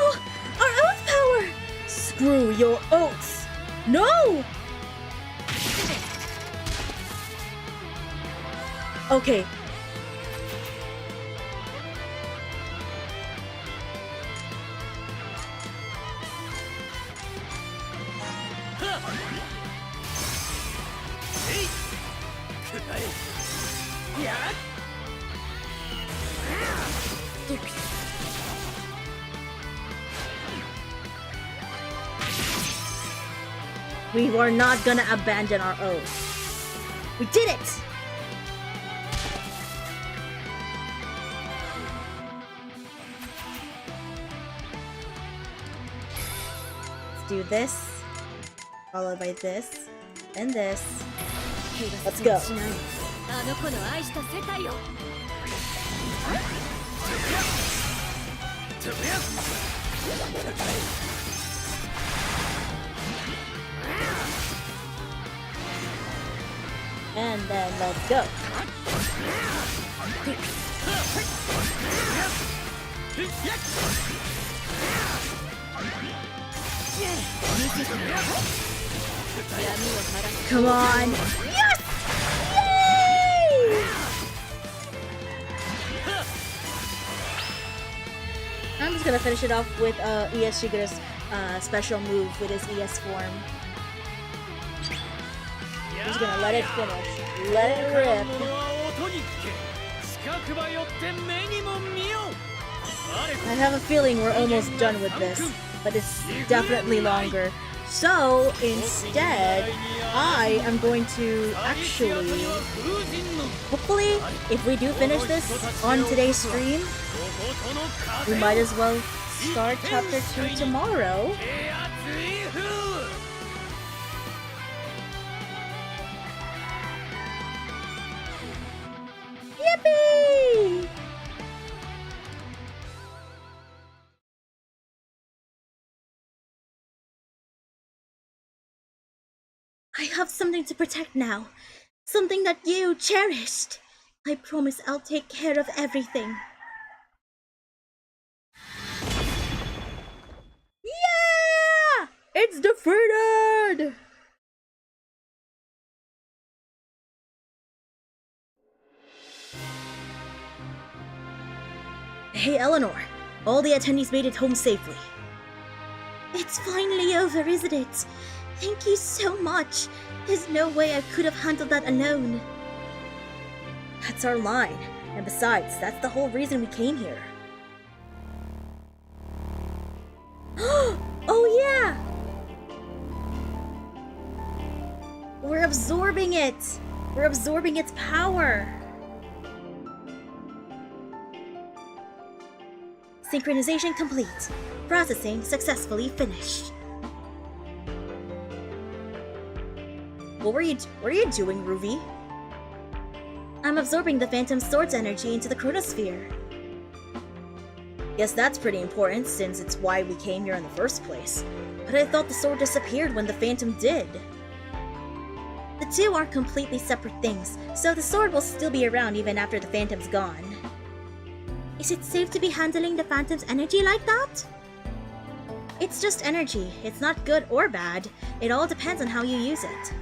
Our oath power! Screw your oaths! No! Okay. We are not gonna abandon our oath. We did it! Let's do this, followed by this, and this. Let's go. あの子の愛した世界を And then let's go. Come on. Yes! Yay! I'm just gonna finish it off with ES Shigeru's special move with his ES form. just gonna let it finish. Let it rip. ものは音に聞け近くばよって目にも見よ I have a feeling we're almost done with this, but it's definitely longer. So instead, I am going to actually, hopefully, if we do finish this on today's stream, we might as well start chapter 2 tomorrow. Yippee! I have something to protect now. Something that you cherished. I promise I'll take care of everything. Yeah! It's defeated! Hey, Eleanor. All the attendees made it home safely. It's finally over, isn't it? Thank you so much. There's no way I could have handled that alone. That's our line. And besides, that's the whole reason we came here. Oh yeah! We're absorbing it! We're absorbing its power! Synchronization complete. Processing successfully finished. What were you doing, Ruby? I'm absorbing the Phantom Sword's energy into the chronosphere. Guess that's pretty important, since it's why we came here in the first place. But I thought the sword disappeared when the Phantom did. The two are completely separate things, so the sword will still be around even after the Phantom's gone. Is it safe to be handling the Phantom's energy like that? It's just energy. It's not good or bad. It all depends on how you use it.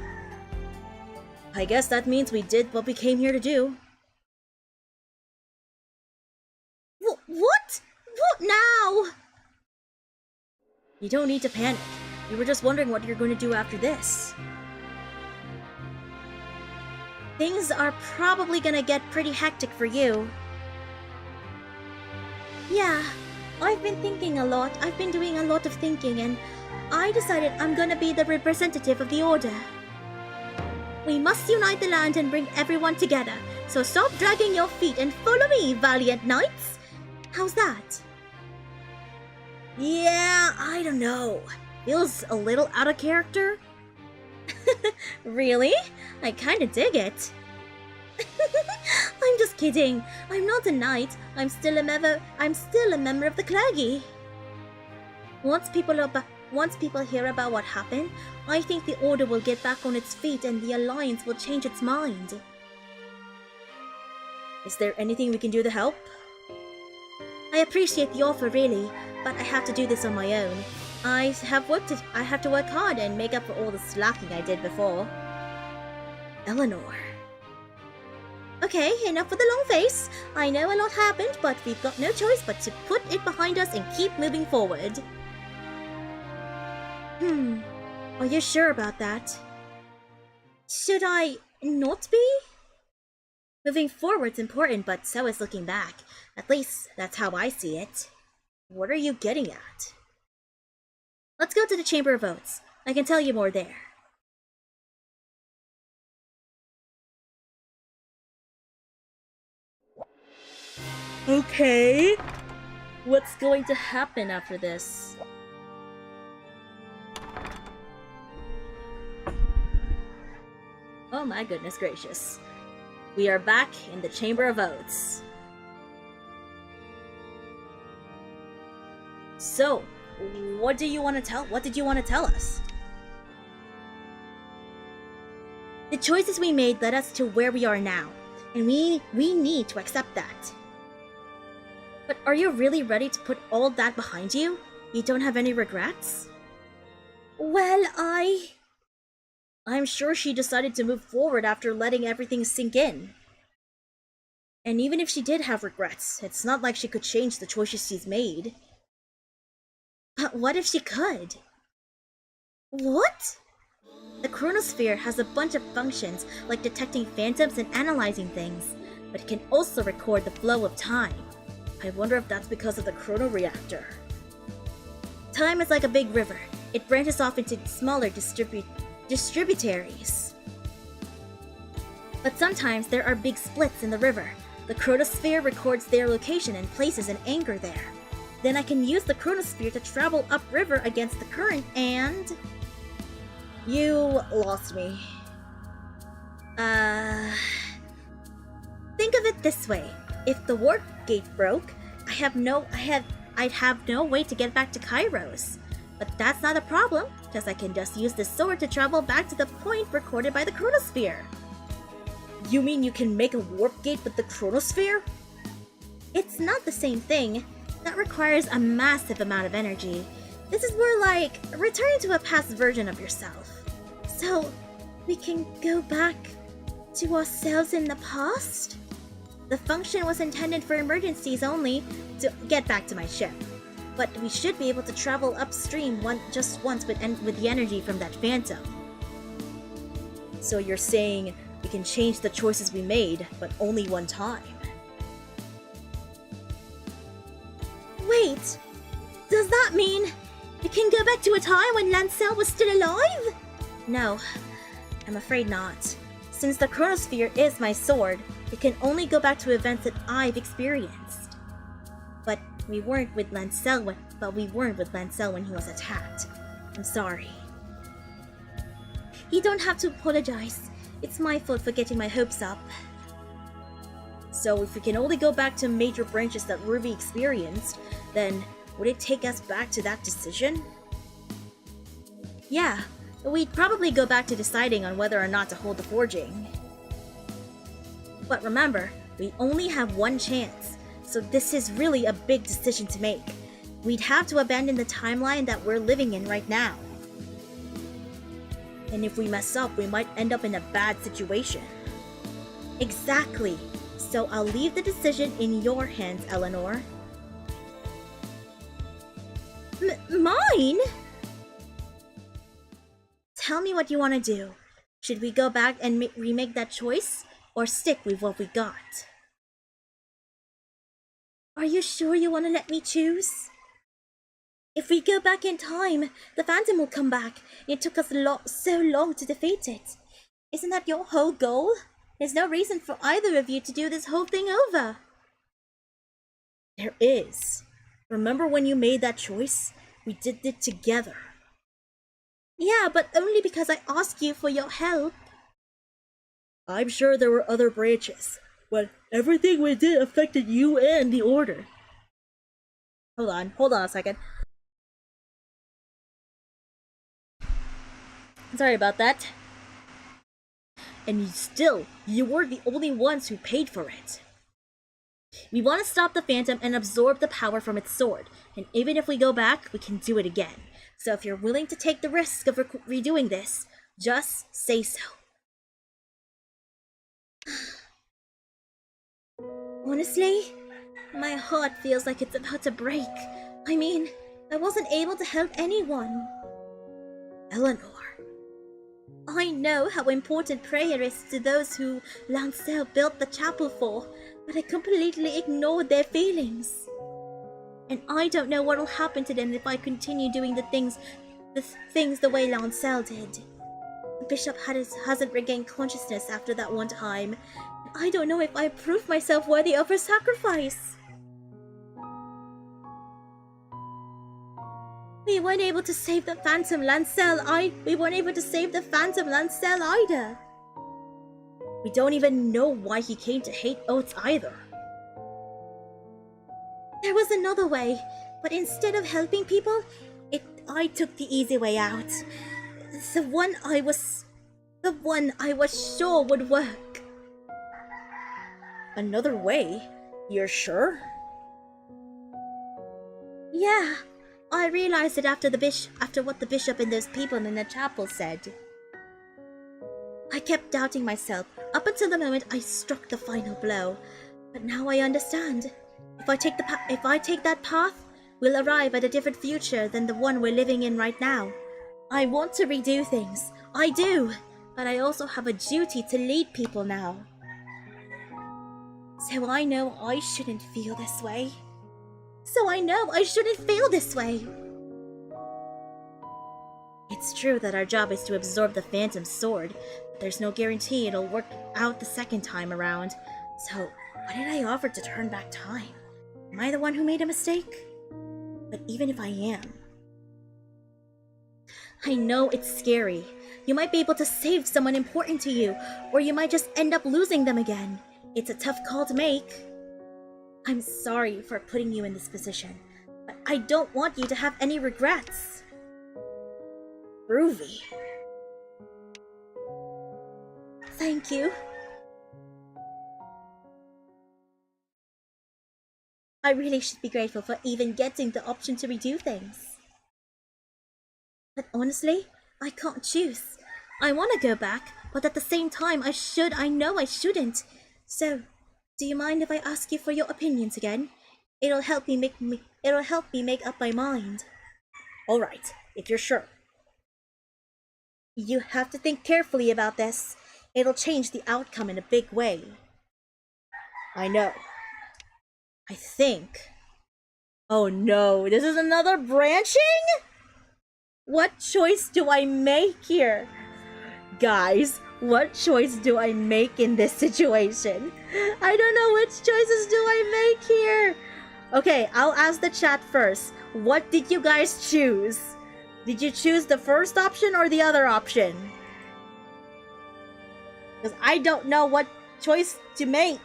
I guess that means we did what we came here to do. What? What now? You don't need to panic. We were just wondering what you're going to do after this. Things are probably gonna get pretty hectic for you. Yeah, I've been thinking a lot. I've been doing a lot of thinking, and I decided I'm gonna be the representative of the Order. We must unite the land and bring everyone together, so stop dragging your feet and follow me, valiant knights! How's that? Yeah, I don't know. Feels a little out of character. Really? I kinda dig it. I'm just kidding. I'm not a knight. I'm still a member of the clergy. Once people hear about what happened, I think the Order will get back on its feet and the Alliance will change its mind. Is there anything we can do to help? I appreciate the offer, really, but I have to do this on my own. I have to work hard and make up for all the slacking I did before. Eleanor. Okay, enough with the long face. I know a lot happened, but we've got no choice but to put it behind us and keep moving forward. Are you sure about that? Should I not be? Moving forward's important, but so is looking back. At least, that's how I see it. What are you getting at? Let's go to the Chamber of Votes. I can tell you more there. Okay. What's going to happen after this? Oh my goodness gracious. We are back in the Chamber of Votes. So, what did you want to tell us? The choices we made led us to where we are now, and we need to accept that. But are you really ready to put all that behind you? You don't have any regrets? Well, I'm sure she decided to move forward after letting everything sink in. And even if she did have regrets, it's not like she could change the choices she's made. But what if she could? What? The chronosphere has a bunch of functions like detecting phantoms and analyzing things, but it can also record the flow of time. I wonder if that's because of the chronoreactor. Time is like a big river. It branches off into smaller distributaries. But sometimes there are big splits in the river. The chronosphere records their location and places an anchor there. Then I can use the chronosphere to travel upriver against the current and... You lost me. Think of it this way. If the warp gate broke, I'd have no way to get back to Kairos. But that's not a problem, because I can just use this sword to travel back to the point recorded by the chronosphere. You mean you can make a warp gate with the chronosphere? It's not the same thing. That requires a massive amount of energy. This is more like returning to a past version of yourself. So, we can go back to ourselves in the past? The function was intended for emergencies only, to get back to my ship. But we should be able to travel upstream just once with the energy from that phantom. So you're saying we can change the choices we made, but only one time? Wait! Does that mean we can go back to a time when Lancel was still alive? No, I'm afraid not. Since the chronosphere is my sword, it can only go back to events that I've experienced. But we weren't with Lancel when he was attacked. I'm sorry. You don't have to apologize. It's my fault for getting my hopes up. So if we can only go back to major branches that Ruby experienced, then would it take us back to that decision? Yeah, we'd probably go back to deciding on whether or not to hold the forging. But remember, we only have one chance, so this is really a big decision to make. We'd have to abandon the timeline that we're living in right now. And if we mess up, we might end up in a bad situation. Exactly. So I'll leave the decision in your hands, Eleanor. Mine? Tell me what you want to do. Should we go back and remake that choice, or stick with what we got? Are you sure you want to let me choose? If we go back in time, the Phantom will come back. It took us so long to defeat it. Isn't that your whole goal? There's no reason for either of you to do this whole thing over. There is. Remember when you made that choice? We did it together. Yeah, but only because I asked you for your help. I'm sure there were other branches, but everything we did affected you and the Order. Hold on a second. Sorry about that. And you were the only ones who paid for it. We want to stop the Phantom and absorb the power from its sword, and even if we go back, we can do it again. So if you're willing to take the risk of redoing this, just say so. Honestly, my heart feels like it's about to break. I mean, I wasn't able to help anyone. Eleanor. I know how important prayer is to those who Lancel built the chapel for, but I completely ignored their feelings. And I don't know what will happen to them if I continue doing the things the way Lancel did. The bishop hasn't regained consciousness after that one time. I don't know if I proved myself worthy of her sacrifice. We weren't able to save the Phantom Lancel. We weren't able to save the Phantom Lancel either. We don't even know why he came to hate Oates either. There was another way, but instead of helping people, I took the easy way out. The one I was sure would work. Another way? You're sure? Yeah. I realized it after what the bishop and those people in the chapel said. I kept doubting myself up until the moment I struck the final blow, but now I understand. If I take that path, we'll arrive at a different future than the one we're living in right now. I want to redo things. I do, but I also have a duty to lead people now. So I know I shouldn't feel this way. So I know I shouldn't feel this way. It's true that our job is to absorb the Phantom Sword, but there's no guarantee it'll work out the second time around. So, why did I offer to turn back time? Am I the one who made a mistake? But even if I am, I know it's scary. You might be able to save someone important to you, or you might just end up losing them again. It's a tough call to make. I'm sorry for putting you in this position, but I don't want you to have any regrets. Groovy. Thank you. I really should be grateful for even getting the option to redo things. But honestly, I can't choose. I want to go back, but at the same time, I know I shouldn't. So, do you mind if I ask you for your opinions again? It'll help me make up my mind. All right, if you're sure. You have to think carefully about this. It'll change the outcome in a big way. I know. I think. Oh no, this is another branching? What choice do I make here? Guys, what choice do I make in this situation? I don't know which choices do I make here. Okay, I'll ask the chat first. What did you guys choose? Did you choose the first option or the other option? Because I don't know what choice to make.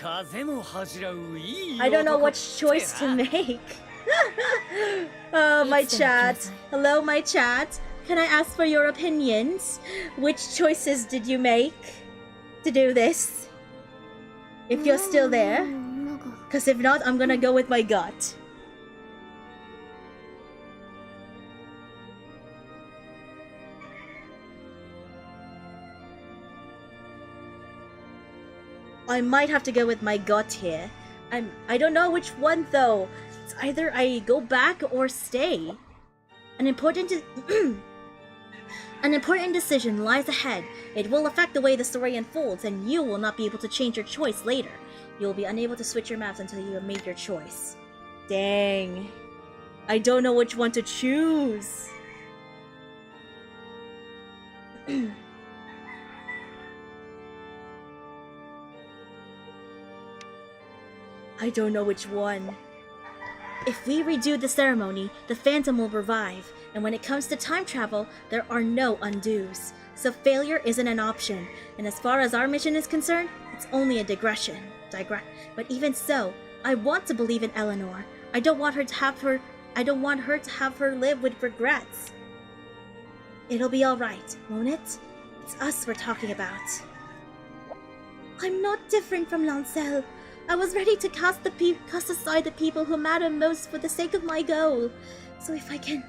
I don't know which choice to make. Oh, my chat. Hello, my chat. Can I ask for your opinions? Which choices did you make to do this? If you're still there. Because if not, I'm gonna go with my gut. I might have to go with my gut here. I don't know which one though. It's either I go back or stay. An important decision lies ahead. It will affect the way the story unfolds, and you will not be able to change your choice later. You will be unable to switch your maps until you have made your choice. Dang. I don't know which one to choose. I don't know which one. If we redo the ceremony, the Phantom will revive, and when it comes to time travel, there are no undos. So failure isn't an option, and as far as our mission is concerned, it's only a digression. But even so, I want to believe in Eleanor. I don't want her to have her live with regrets. It'll be alright, won't it? It's us we're talking about. I'm not different from Lancel. I was ready to cast aside the people who matter most for the sake of my goal. So if I can,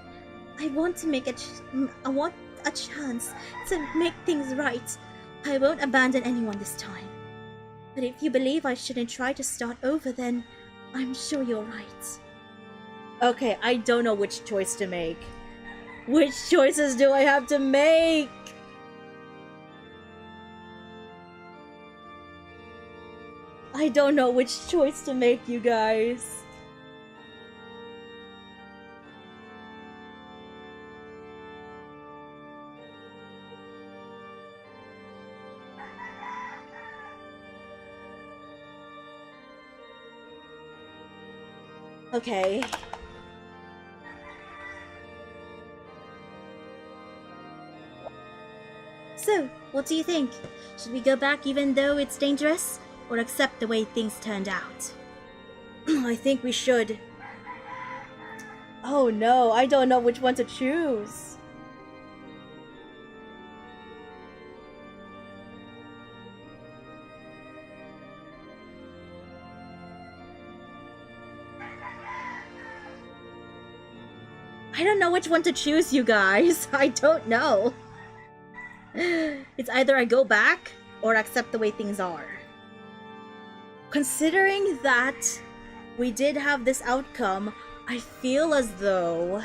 I want a chance to make things right. I won't abandon anyone this time. But if you believe I shouldn't try to start over, then I'm sure you're right. Okay, I don't know which choice to make. Which choices do I have to make? I don't know which choice to make, you guys. Okay. So, what do you think? Should we go back even though it's dangerous? Or accept the way things turned out? I think we should. Oh no, I don't know which one to choose. I don't know which one to choose, you guys. I don't know. It's either I go back or accept the way things are. Considering that we did have this outcome, I feel as though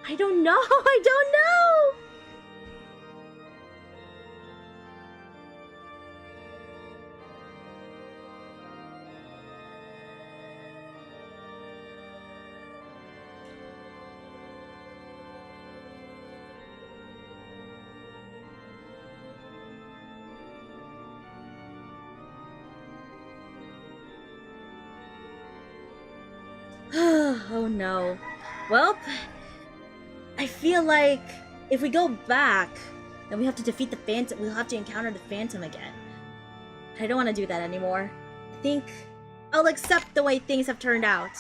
I don't know. I don't know. Oh no. Well, I feel like if we go back, then we have to defeat the Phantom. We'll have to encounter the Phantom again. I don't want to do that anymore. I think I'll accept the way things have turned out.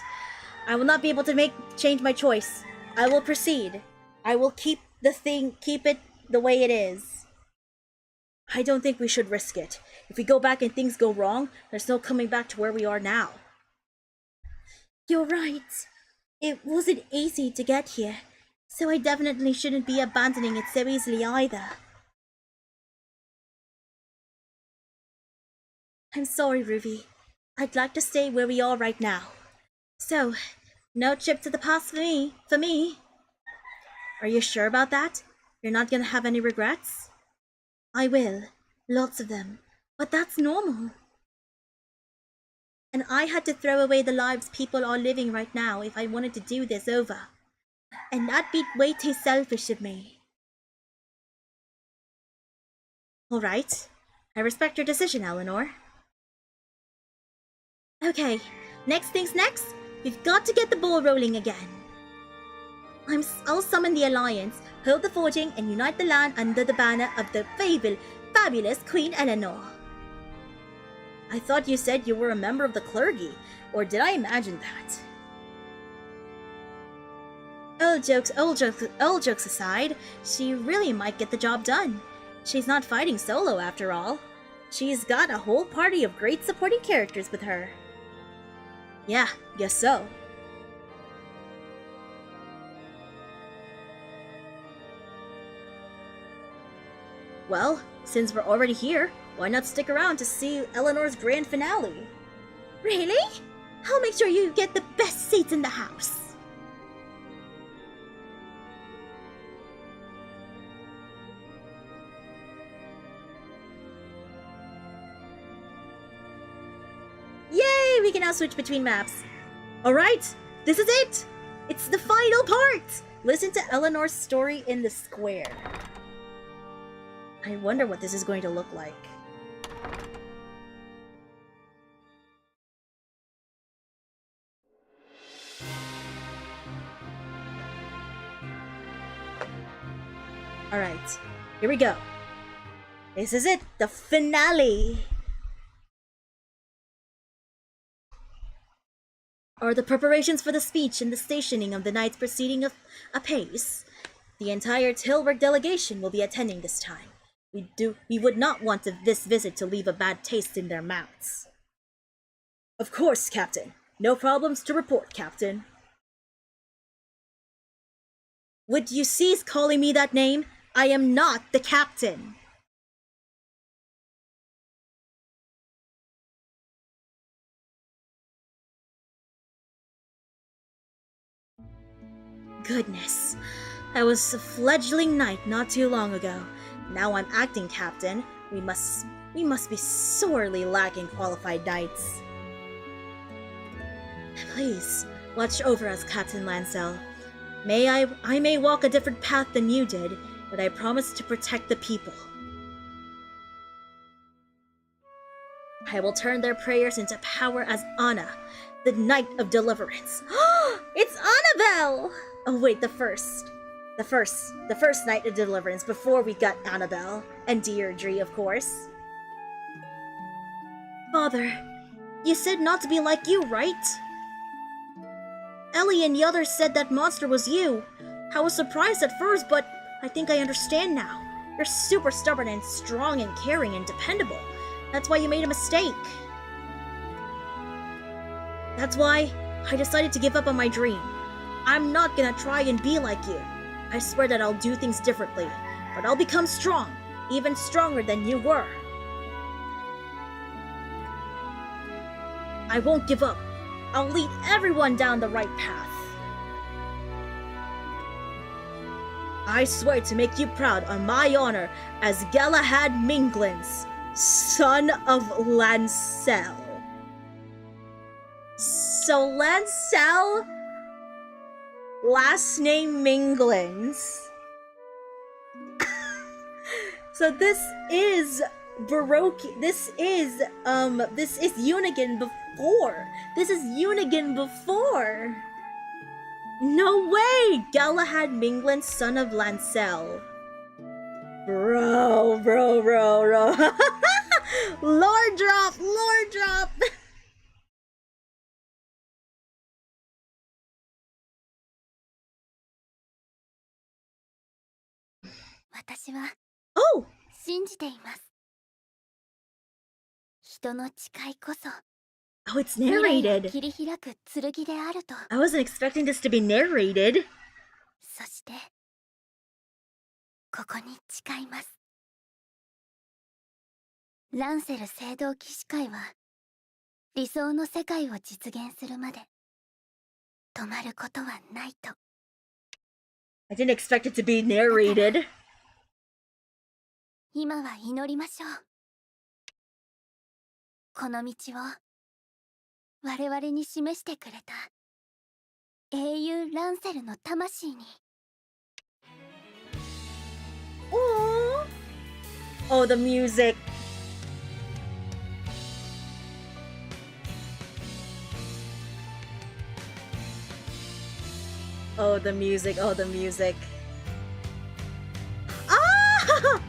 I will not be able to change my choice. I will proceed. I will keep it the way it is. I don't think we should risk it. If we go back and things go wrong, there's no coming back to where we are now. You're right. It wasn't easy to get here, so I definitely shouldn't be abandoning it so easily either. I'm sorry, Ruby. I'd like to stay where we are right now. So, no trip to the past for me. Are you sure about that? You're not gonna have any regrets? I will. Lots of them. But that's normal. And I had to throw away the lives people are living right now if I wanted to do this over. And that'd be way too selfish of me. Alright. I respect your decision, Eleanor. Okay, next thing's next. We've got to get the ball rolling again. I'll summon the Alliance, hold the forging, and unite the land under the banner of the fabulous Queen Eleanor. I thought you said you were a member of the clergy, or did I imagine that? All jokes aside, she really might get the job done. She's not fighting solo after all. She's got a whole party of great supporting characters with her. Yeah, guess so. Well, since we're already here, why not stick around to see Eleanor's grand finale? Really? I'll make sure you get the best seats in the house. Yay! We can now switch between maps. Alright, this is it! It's the final part! Listen to Eleanor's story in the square. I wonder what this is going to look like. Alright, here we go. This is it, the finale! Are the preparations for the speech and the stationing of the knights proceeding apace? The entire Tilburg delegation will be attending this time. We would not want this visit to leave a bad taste in their mouths. Of course, Captain. No problems to report, Captain. Would you cease calling me that name? I am not the captain. Goodness, I was a fledgling knight not too long ago. Now I'm acting captain. We must be sorely lacking qualified knights. Please, watch over us, Captain Lancel. I may walk a different path than you did, but I promise to protect the people. I will turn their prayers into power as Anna, the Knight of Deliverance. It's Annabelle! Oh wait, the first Knight of Deliverance before we got Annabelle. And Deirdre, of course. Father, you said not to be like you, right? Ellie and the others said that monster was you. I was surprised at first, but I think I understand now. You're super stubborn and strong and caring and dependable. That's why you made a mistake. That's why I decided to give up on my dream. I'm not gonna try and be like you. I swear that I'll do things differently, but I'll become strong, even stronger than you were. I won't give up. I'll lead everyone down the right path. I swear to make you proud on my honor as Galahad Minglins, son of Lancel. So Lancel, last name Minglins. So this is Baroque. This is Unigan before. This is Unigan before. No way! Galahad Minglin, son of Lancel. Bro. Lore drop! Oh! 信じています。人の誓いこそ Oh, it's 未来を narrated. 切り開く剣であると。 I wasn't expecting this to be narrated. そしてここに誓います。ランセル聖堂騎士会は理想の世界を実現するまで止まることはないと。 I didn't expect it to be narrated. 今は祈りましょう。この道を我々に示してくれた英雄ランセルの魂に。 Oh, the music. Oh, the music. Ah!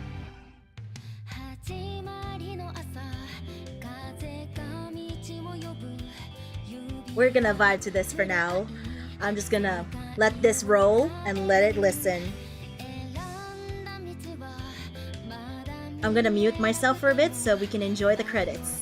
We're gonna vibe to this for now. I'm just gonna let this roll and let it listen. I'm gonna mute myself for a bit so we can enjoy the credits.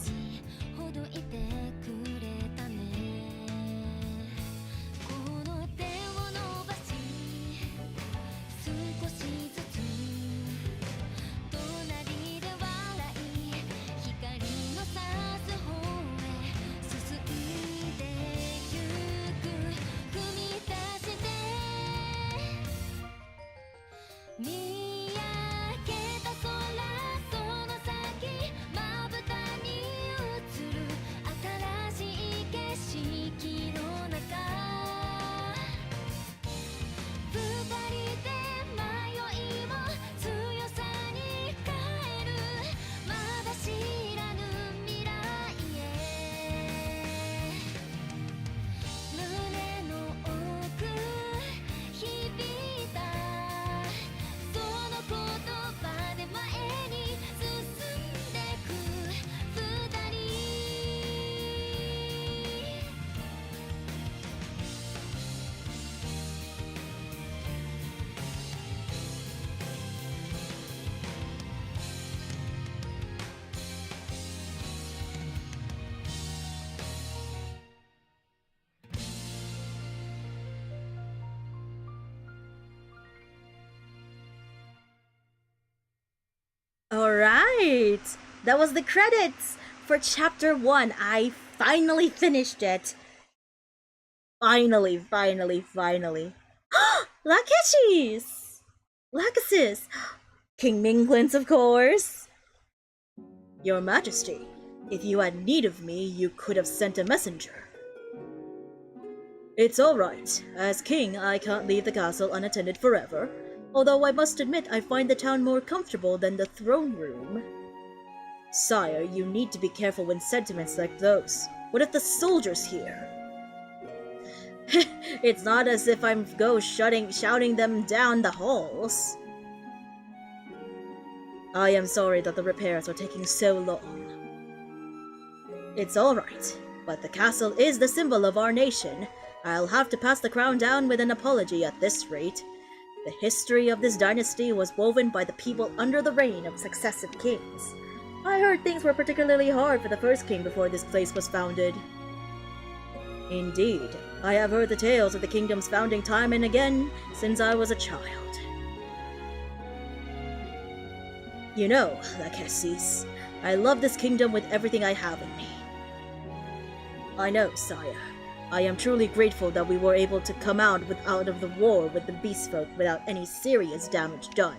Alright, that was the credits for chapter 1. I finally finished it. Finally. Lakeshis! Lachesis! King Minglins, of course. Your Majesty, if you had need of me, you could have sent a messenger. It's alright. As king, I can't leave the castle unattended forever. Although I must admit I find the town more comfortable than the throne room. Sire, you need to be careful when sentiments like those. What if the soldiers hear? It's not as if I'm shouting them down the halls. I am sorry that the repairs are taking so long. It's alright, but the castle is the symbol of our nation. I'll have to pass the crown down with an apology at this rate. The history of this dynasty was woven by the people under the reign of successive kings. I heard things were particularly hard for the first king before this place was founded. Indeed, I have heard the tales of the kingdom's founding time and again since I was a child. You know, Lachesis, I love this kingdom with everything I have in me. I know, sire. I am truly grateful that we were able to come out of the war with the beast folk without any serious damage done.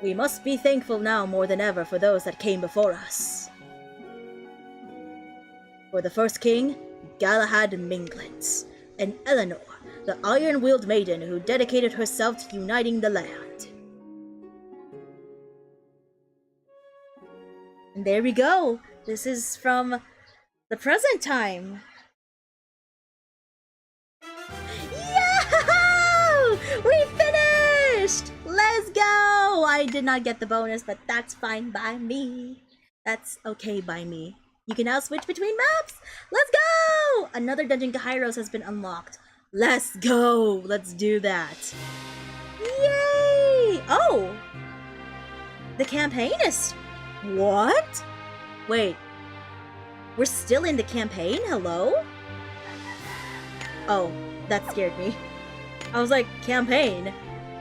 We must be thankful now more than ever for those that came before us. For the first king, Galahad Minglins, and Eleanor, the iron-wheeled maiden who dedicated herself to uniting the land. And there we go. This is from the present time. Yahoo! We finished! Let's go! I did not get the bonus, but that's fine by me. That's okay by me. You can now switch between maps! Let's go! Another Dungeon Kairos has been unlocked. Let's go! Let's do that. Yay! Oh! The campaign is... What? Wait. We're still in the campaign? Hello? Oh, that scared me. I was like, campaign?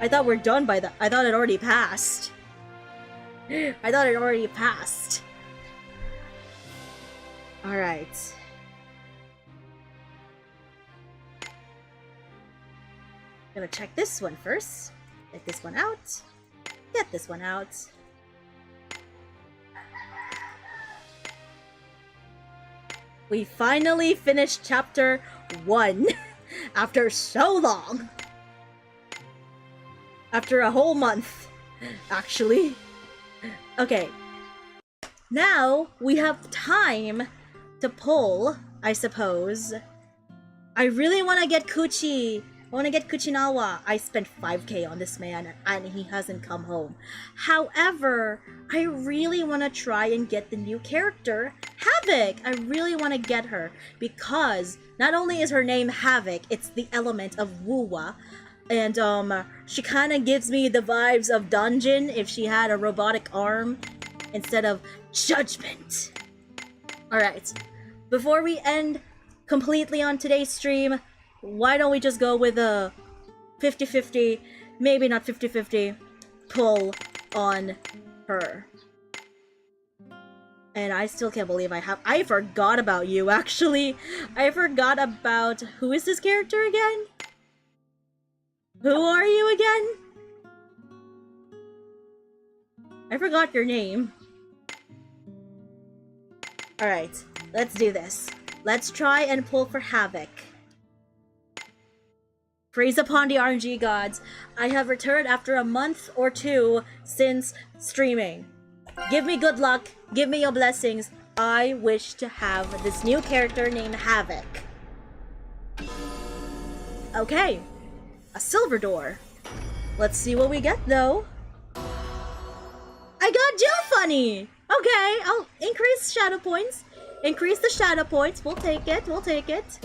I thought we're done by that. I thought it already passed. I thought it already passed. Alright. Gonna check this one first. Get this one out. Get this one out. We finally finished chapter 1 after so long. After a whole month, actually. Okay. Now we have time to pull, I suppose. I really want to get Kuchi. I want to get Kuchinawa. I spent 5k on this man and he hasn't come home. However, I really want to try and get the new character, Havoc. I really want to get her because not only is her name Havoc, it's the element of Wuwa. And she kind of gives me the vibes of Dungeon if she had a robotic arm instead of Judgment. Alright, before we end completely on today's stream, why don't we just go with a 50-50, maybe not 50-50, pull on her. And I still can't believe I forgot about you, actually. I forgot about, who is this character again? Who are you again? I forgot your name. Alright, let's do this. Let's try and pull for Havoc. Praise upon the RNG gods. I have returned after a month or two since streaming. Give me good luck. Give me your blessings. I wish to have this new character named Havoc. Okay. A silver door. Let's see what we get, though. I got Jill Funny! Okay, I'll increase shadow points. Increase the shadow points. We'll take it. We'll take it.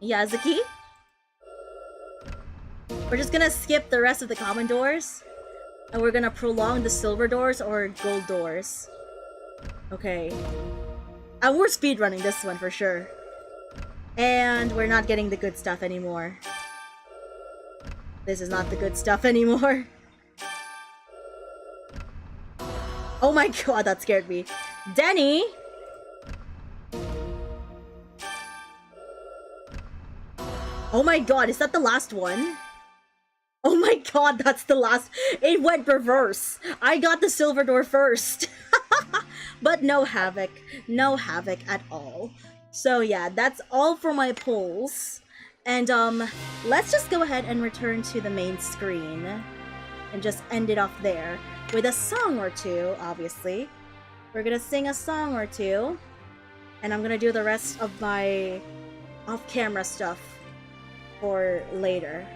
Yazuki. We're just gonna skip the rest of the common doors. And we're gonna prolong the silver doors or gold doors. Okay. And we're speedrunning this one for sure. And we're not getting the good stuff anymore. This is not the good stuff anymore. Oh my god, that scared me. Denny! Oh my god, is that the last one? Oh my god, that's the last. It went reverse. I got the silver door first. But no Havoc. No Havoc at all. So yeah, that's all for my pulls. And let's just go ahead and return to the main screen. And just end it off there. With a song or two, obviously. We're gonna sing a song or two. And I'm gonna do the rest of my off-camera stuff for later.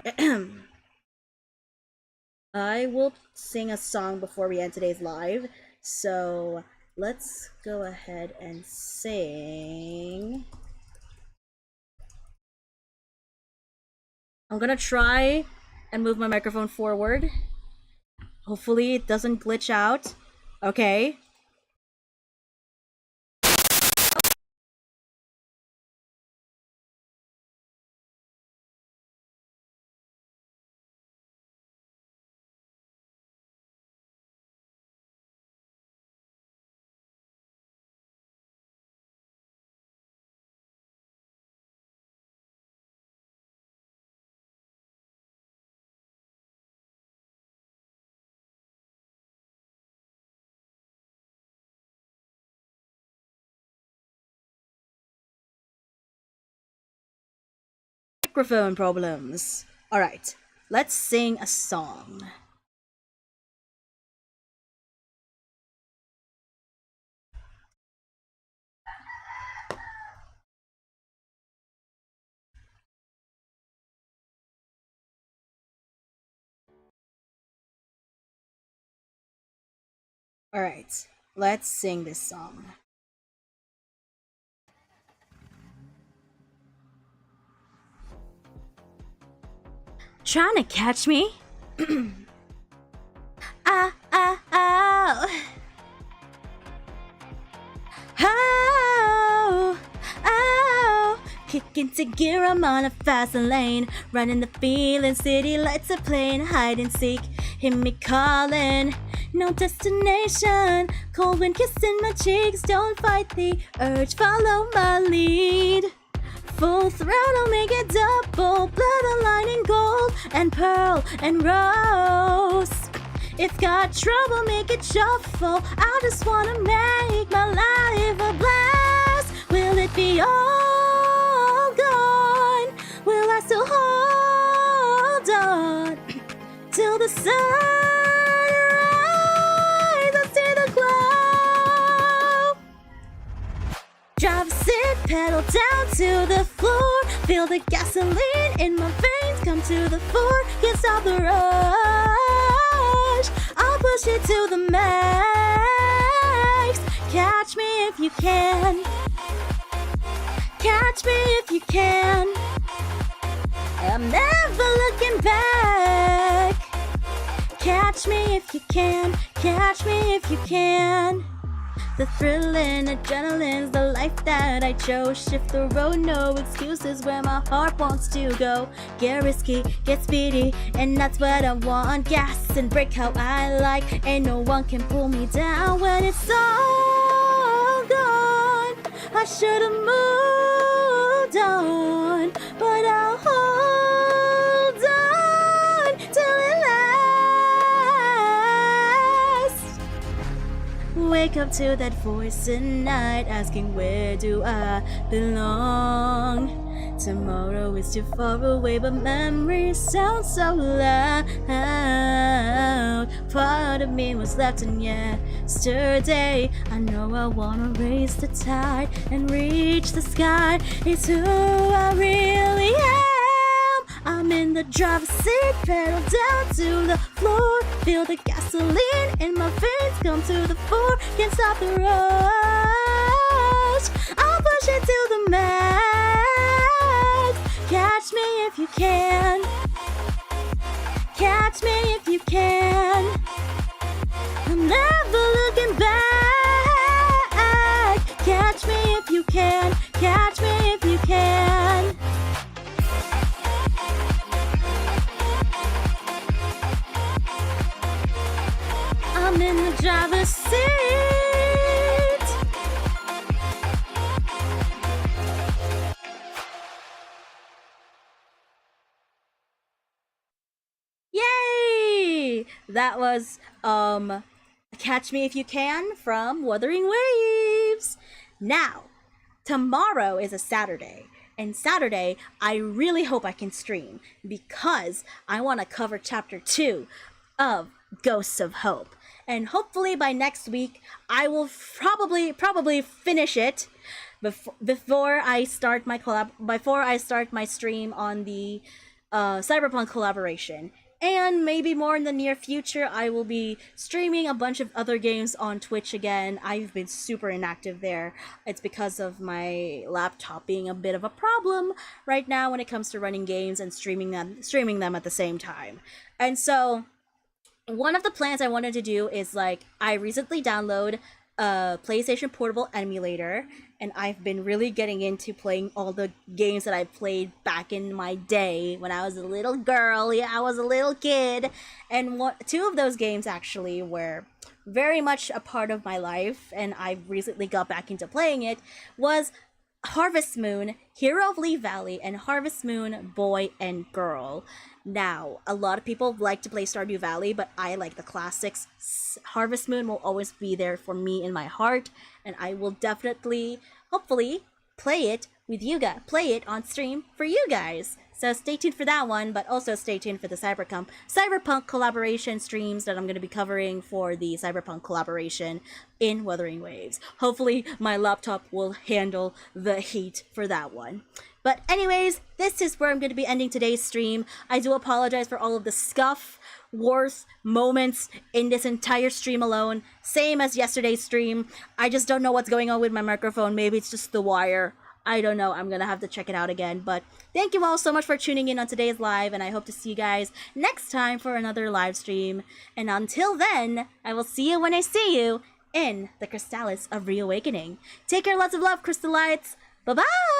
I will sing a song before we end today's live, so let's go ahead and sing. I'm gonna try and move my microphone forward. Hopefully it doesn't glitch out. Okay. Microphone problems. Alright, let's sing a song. Alright, let's sing this song. Trying to catch me? Ah, ah, ah. Oh, oh. Kick into gear, I'm on a fast lane. Running the feeling, city lights are playing hide and seek. Hear me calling, no destination. Cold wind kissing my cheeks, don't fight the urge, follow my lead. Full throttle, make it double. Blood aligning gold and pearl and rose. If got trouble, make it shuffle. I just wanna make my life a blast. Will it be all gone? Will I still hold on till the sun rise? I see the glow. Drive, sit, pedal down to the floor. Feel the gasoline in my veins come to the fore. Can't stop the rush. I'll push it to the max. Catch me if you can. Catch me if you can. I'm never looking back. Catch me if you can. Catch me if you can. The thrill and adrenaline's the life that I chose. Shift the road, no excuses where my heart wants to go. Get risky, get speedy, and that's what I want. Gas and brake how I like, and no one can pull me down when it's all gone. I should've moved on, but I'll hold on till it lasts. Wake up to that voice at night asking where do I belong. Tomorrow is too far away, but memories sound so loud. Part of me was left in yesterday. I know I wanna raise the tide and reach the sky. It's who I really am. I'm in the driver's seat, pedal down to the floor. Feel the gasoline in my veins come to the fore. Can't stop the rush. I'll push it to the max. Catch me if you can. Catch me if you can. I'm never looking back. Catch me if you can. Catch me if you can. I'm in the driver's seat. Yay! That was Catch Me If You Can from Wuthering Waves. Now, tomorrow is a Saturday. And Saturday, I really hope I can stream because I want to cover chapter 2 of Ghosts of Hope. And hopefully by next week, I will probably finish it before I start my stream on the Cyberpunk collaboration. And maybe more in the near future, I will be streaming a bunch of other games on Twitch again. I've been super inactive there. It's because of my laptop being a bit of a problem right now when it comes to running games and streaming them at the same time. And so one of the plans I wanted to do is, like, I recently downloaded a PlayStation Portable emulator, and I've been really getting into playing all the games that I played back in my day when I was a little girl. Yeah, I was a little kid. And two of those games actually were very much a part of my life, and I recently got back into playing it, was Harvest Moon, Hero of Lee Valley, and Harvest Moon, Boy and Girl. Now, a lot of people like to play Stardew Valley, but I like the classics. Harvest Moon will always be there for me in my heart, and I will definitely, hopefully, play it with you guys, play it on stream for you guys. So stay tuned for that one, but also stay tuned for the Cyberpunk collaboration streams that I'm going to be covering for the Cyberpunk collaboration in Wuthering Waves. Hopefully my laptop will handle the heat for that one. But anyways, this is where I'm going to be ending today's stream. I do apologize for all of the scuff worth moments in this entire stream alone. Same as yesterday's stream. I just don't know what's going on with my microphone. Maybe it's just the wire. I don't know. I'm gonna have to check it out again. But thank you all so much for tuning in on today's live, and I hope to see you guys next time for another live stream. And until then, I will see you when I see you in the Crystalites of Reawakening. Take care, lots of love, Crystalites. Bye-bye!